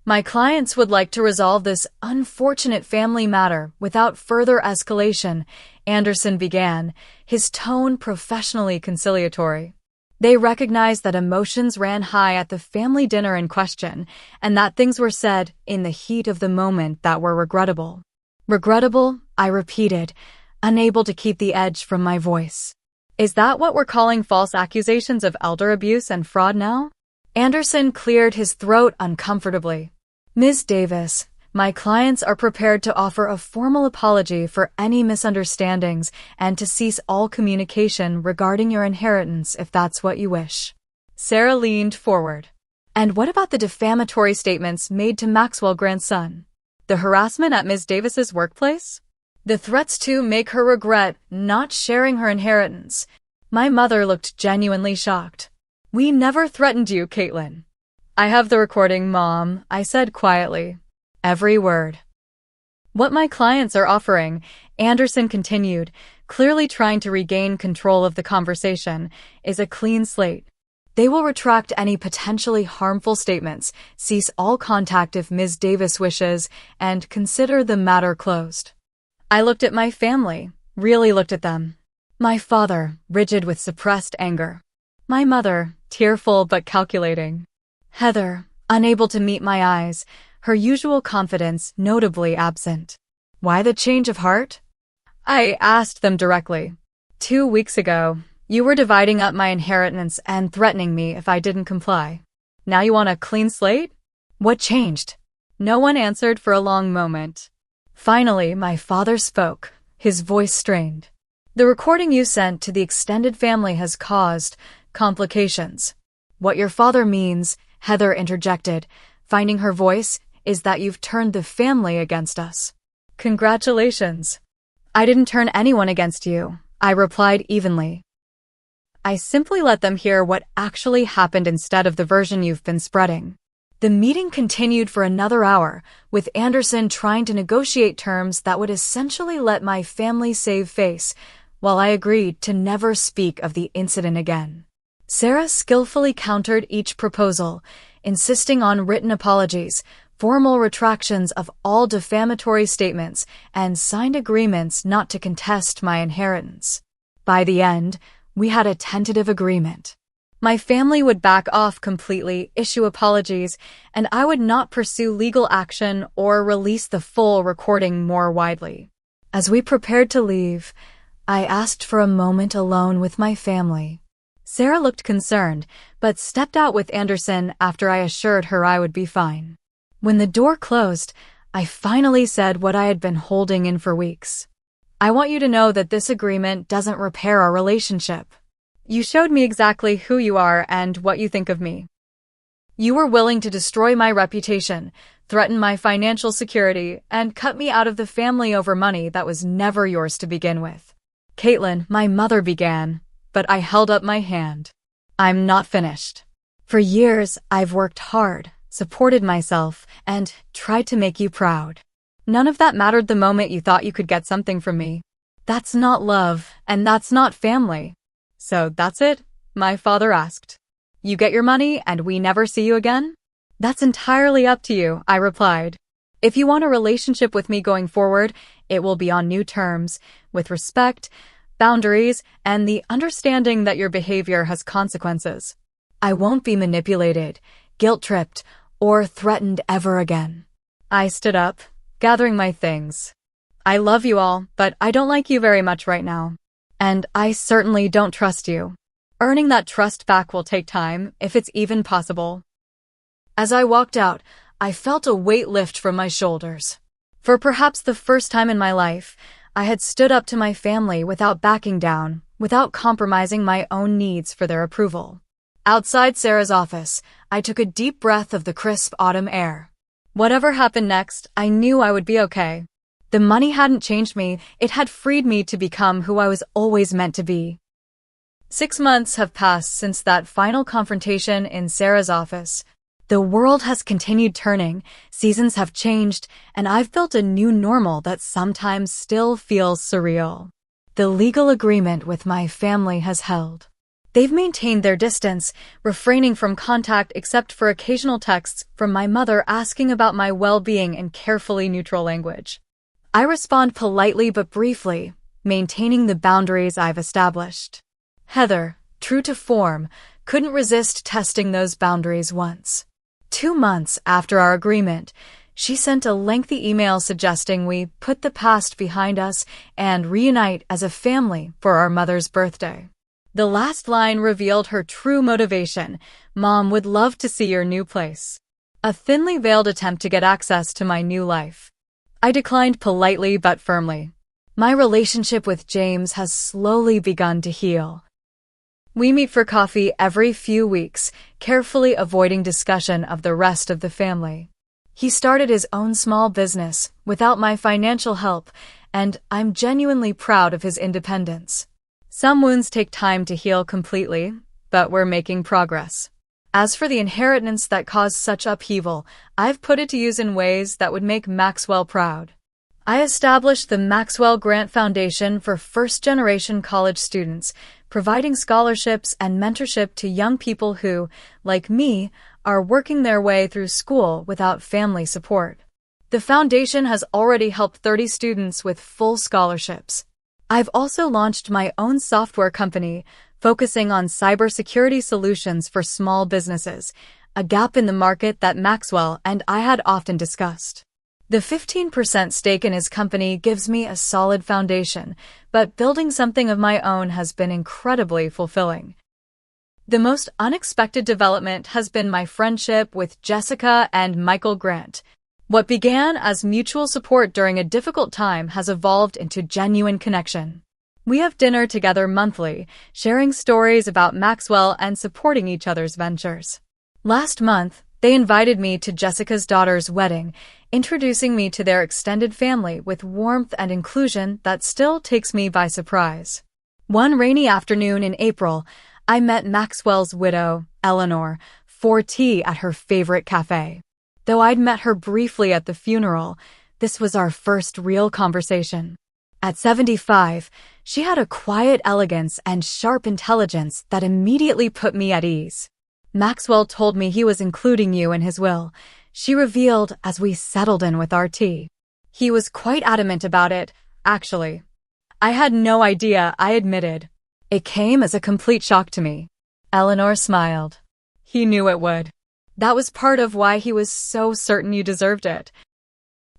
My clients would like to resolve this unfortunate family matter without further escalation, Anderson began, his tone professionally conciliatory. They recognized that emotions ran high at the family dinner in question, and that things were said in the heat of the moment that were regrettable. Regrettable, I repeated, unable to keep the edge from my voice. Is that what we're calling false accusations of elder abuse and fraud now? Anderson cleared his throat uncomfortably. Ms. Davis, my clients are prepared to offer a formal apology for any misunderstandings and to cease all communication regarding your inheritance if that's what you wish. Sarah leaned forward. And what about the defamatory statements made to Maxwell grandson? The harassment at Ms. Davis's workplace? The threats to make her regret not sharing her inheritance. My mother looked genuinely shocked. We never threatened you, Caitlin. I have the recording, Mom, I said quietly. Every word. What my clients are offering, Anderson continued, clearly trying to regain control of the conversation, is a clean slate. They will retract any potentially harmful statements, cease all contact if Ms. Davis wishes, and consider the matter closed. I looked at my family, really looked at them. My father, rigid with suppressed anger. My mother, tearful but calculating. Heather, unable to meet my eyes, her usual confidence notably absent. Why the change of heart? I asked them directly. 2 weeks ago, you were dividing up my inheritance and threatening me if I didn't comply. Now you want a clean slate? What changed? No one answered for a long moment. Finally, my father spoke, his voice strained. The recording you sent to the extended family has caused complications. What your father means, Heather interjected, finding her voice, is that you've turned the family against us. Congratulations. I didn't turn anyone against you, I replied evenly. I simply let them hear what actually happened instead of the version you've been spreading. The meeting continued for another hour, with Anderson trying to negotiate terms that would essentially let my family save face, while I agreed to never speak of the incident again. Sarah skillfully countered each proposal, insisting on written apologies, formal retractions of all defamatory statements, and signed agreements not to contest my inheritance. By the end, we had a tentative agreement. My family would back off completely, issue apologies, and I would not pursue legal action or release the full recording more widely. As we prepared to leave, I asked for a moment alone with my family. Sarah looked concerned, but stepped out with Anderson after I assured her I would be fine. When the door closed, I finally said what I had been holding in for weeks. I want you to know that this agreement doesn't repair our relationship. You showed me exactly who you are and what you think of me. You were willing to destroy my reputation, threaten my financial security, and cut me out of the family over money that was never yours to begin with. Caitlin, my mother began, but I held up my hand. I'm not finished. For years, I've worked hard, supported myself, and tried to make you proud. None of that mattered the moment you thought you could get something from me. That's not love, and that's not family. So that's it? My father asked. You get your money and we never see you again? That's entirely up to you, I replied. If you want a relationship with me going forward, it will be on new terms, with respect, boundaries, and the understanding that your behavior has consequences. I won't be manipulated, guilt-tripped, or threatened ever again. I stood up, gathering my things. I love you all, but I don't like you very much right now. And I certainly don't trust you. Earning that trust back will take time, if it's even possible. As I walked out, I felt a weight lift from my shoulders. For perhaps the first time in my life, I had stood up to my family without backing down, without compromising my own needs for their approval. Outside Sarah's office, I took a deep breath of the crisp autumn air. Whatever happened next, I knew I would be okay. The money hadn't changed me, it had freed me to become who I was always meant to be. 6 months have passed since that final confrontation in Sarah's office. The world has continued turning, seasons have changed, and I've built a new normal that sometimes still feels surreal. The legal agreement with my family has held. They've maintained their distance, refraining from contact except for occasional texts from my mother asking about my well-being in carefully neutral language. I respond politely but briefly, maintaining the boundaries I've established. Heather, true to form, couldn't resist testing those boundaries once. 2 months after our agreement, she sent a lengthy email suggesting we put the past behind us and reunite as a family for our mother's birthday. The last line revealed her true motivation. Mom would love to see your new place. A thinly veiled attempt to get access to my new life. I declined politely but firmly. My relationship with James has slowly begun to heal. We meet for coffee every few weeks, carefully avoiding discussion of the rest of the family. He started his own small business without my financial help, and I'm genuinely proud of his independence. Some wounds take time to heal completely, but we're making progress. As for the inheritance that caused such upheaval, I've put it to use in ways that would make Maxwell proud. I established the Maxwell Grant Foundation for first-generation college students, providing scholarships and mentorship to young people who, like me, are working their way through school without family support. The foundation has already helped 30 students with full scholarships. I've also launched my own software company, focusing on cybersecurity solutions for small businesses, a gap in the market that Maxwell and I had often discussed. The 15% stake in his company gives me a solid foundation, but building something of my own has been incredibly fulfilling. The most unexpected development has been my friendship with Jessica and Michael Grant. What began as mutual support during a difficult time has evolved into genuine connection. We have dinner together monthly, sharing stories about Maxwell and supporting each other's ventures. Last month, they invited me to Jessica's daughter's wedding, introducing me to their extended family with warmth and inclusion that still takes me by surprise. One rainy afternoon in April, I met Maxwell's widow, Eleanor, for tea at her favorite cafe. Though I'd met her briefly at the funeral, this was our first real conversation. At 75, she had a quiet elegance and sharp intelligence that immediately put me at ease. Maxwell told me he was including you in his will, she revealed as we settled in with our tea. He was quite adamant about it, actually. I had no idea, I admitted. It came as a complete shock to me. Eleanor smiled. He knew it would. That was part of why he was so certain you deserved it.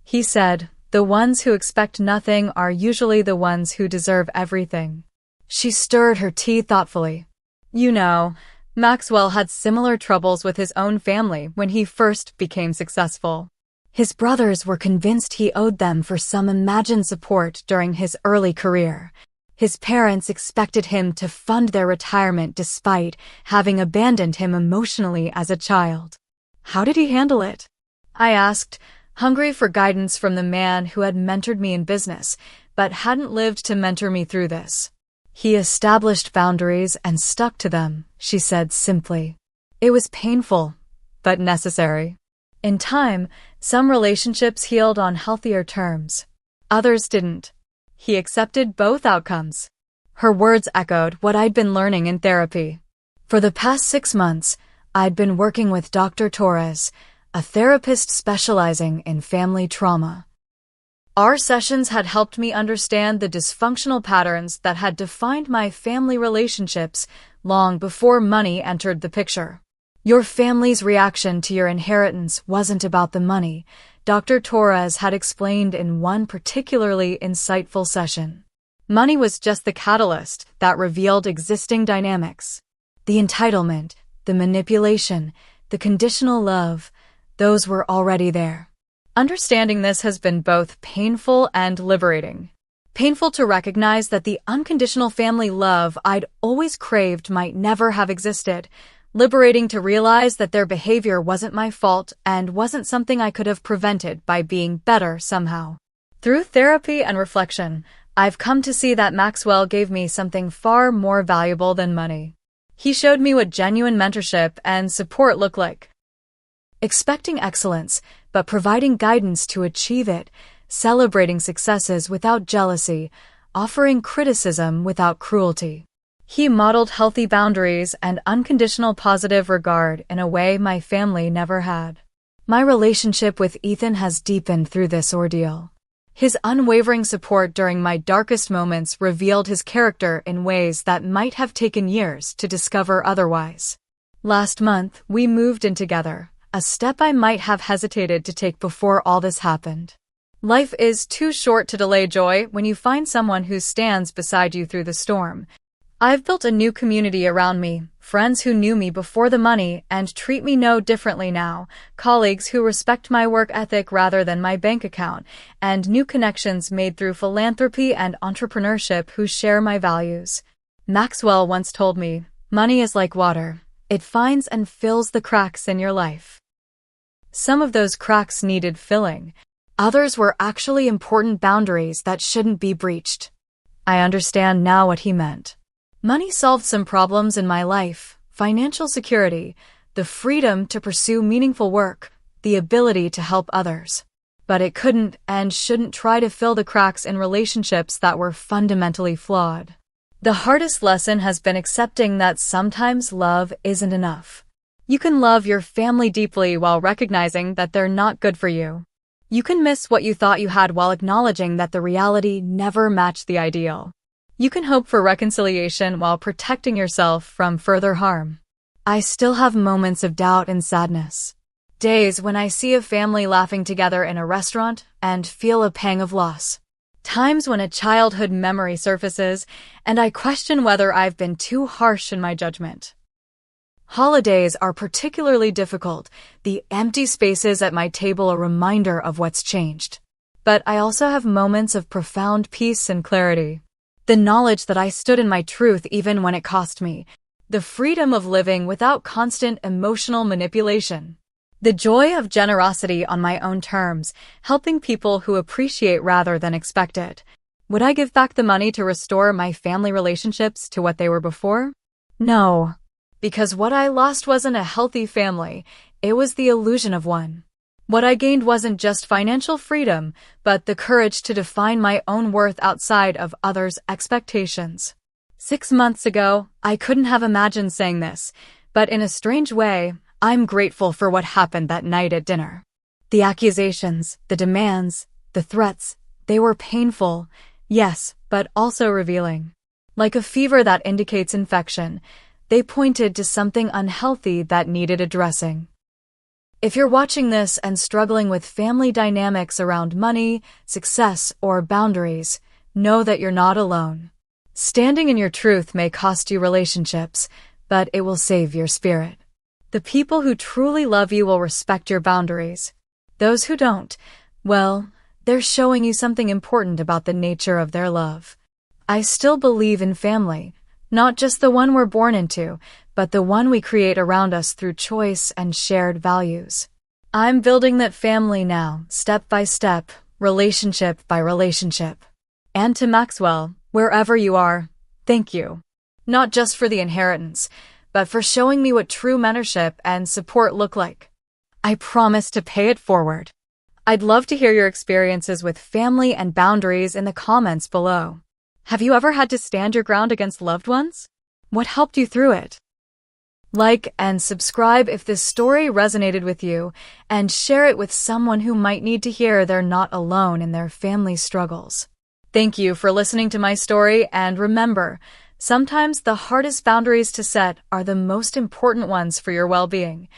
He said, the ones who expect nothing are usually the ones who deserve everything. She stirred her tea thoughtfully. You know, Maxwell had similar troubles with his own family when he first became successful. His brothers were convinced he owed them for some imagined support during his early career. His parents expected him to fund their retirement despite having abandoned him emotionally as a child. How did he handle it? I asked, hungry for guidance from the man who had mentored me in business, but hadn't lived to mentor me through this. He established boundaries and stuck to them, she said simply. It was painful, but necessary. In time, some relationships healed on healthier terms. Others didn't. He accepted both outcomes. Her words echoed what I'd been learning in therapy. For the past 6 months, I'd been working with Dr. Torres, a therapist specializing in family trauma. Our sessions had helped me understand the dysfunctional patterns that had defined my family relationships long before money entered the picture. Your family's reaction to your inheritance wasn't about the money, Dr. Torres had explained in one particularly insightful session. Money was just the catalyst that revealed existing dynamics. The entitlement, the manipulation, the conditional love, those were already there. Understanding this has been both painful and liberating. Painful to recognize that the unconditional family love I'd always craved might never have existed. Liberating to realize that their behavior wasn't my fault and wasn't something I could have prevented by being better somehow. Through therapy and reflection, I've come to see that Maxwell gave me something far more valuable than money. He showed me what genuine mentorship and support look like. Expecting excellence, but providing guidance to achieve it, celebrating successes without jealousy, offering criticism without cruelty. He modeled healthy boundaries and unconditional positive regard in a way my family never had. My relationship with Ethan has deepened through this ordeal. His unwavering support during my darkest moments revealed his character in ways that might have taken years to discover otherwise. Last month, we moved in together, a step I might have hesitated to take before all this happened. Life is too short to delay joy when you find someone who stands beside you through the storm. I've built a new community around me, friends who knew me before the money and treat me no differently now, colleagues who respect my work ethic rather than my bank account, and new connections made through philanthropy and entrepreneurship who share my values. Maxwell once told me, money is like water. It finds and fills the cracks in your life. Some of those cracks needed filling. Others were actually important boundaries that shouldn't be breached. I understand now what he meant. Money solved some problems in my life: financial security, the freedom to pursue meaningful work, the ability to help others. But it couldn't and shouldn't try to fill the cracks in relationships that were fundamentally flawed. The hardest lesson has been accepting that sometimes love isn't enough. You can love your family deeply while recognizing that they're not good for you. You can miss what you thought you had while acknowledging that the reality never matched the ideal. You can hope for reconciliation while protecting yourself from further harm. I still have moments of doubt and sadness. Days when I see a family laughing together in a restaurant and feel a pang of loss. Times when a childhood memory surfaces and I question whether I've been too harsh in my judgment. Holidays are particularly difficult, the empty spaces at my table a reminder of what's changed. But I also have moments of profound peace and clarity. The knowledge that I stood in my truth even when it cost me. The freedom of living without constant emotional manipulation. The joy of generosity on my own terms, helping people who appreciate rather than expect it. Would I give back the money to restore my family relationships to what they were before? No. Because what I lost wasn't a healthy family, it was the illusion of one. What I gained wasn't just financial freedom, but the courage to define my own worth outside of others' expectations. 6 months ago, I couldn't have imagined saying this, but in a strange way, I'm grateful for what happened that night at dinner. The accusations, the demands, the threats, they were painful, yes, but also revealing. Like a fever that indicates infection, they pointed to something unhealthy that needed addressing. If you're watching this and struggling with family dynamics around money, success, or boundaries, know that you're not alone. Standing in your truth may cost you relationships, but it will save your spirit. The people who truly love you will respect your boundaries. Those who don't, well, they're showing you something important about the nature of their love. I still believe in family, not just the one we're born into, but the one we create around us through choice and shared values. I'm building that family now, step by step, relationship by relationship. And to Maxwell, wherever you are, thank you. Not just for the inheritance, but for showing me what true mentorship and support look like. I promise to pay it forward. I'd love to hear your experiences with family and boundaries in the comments below. Have you ever had to stand your ground against loved ones? What helped you through it? Like and subscribe if this story resonated with you, and share it with someone who might need to hear they're not alone in their family struggles. Thank you for listening to my story, and remember, sometimes the hardest boundaries to set are the most important ones for your well-being.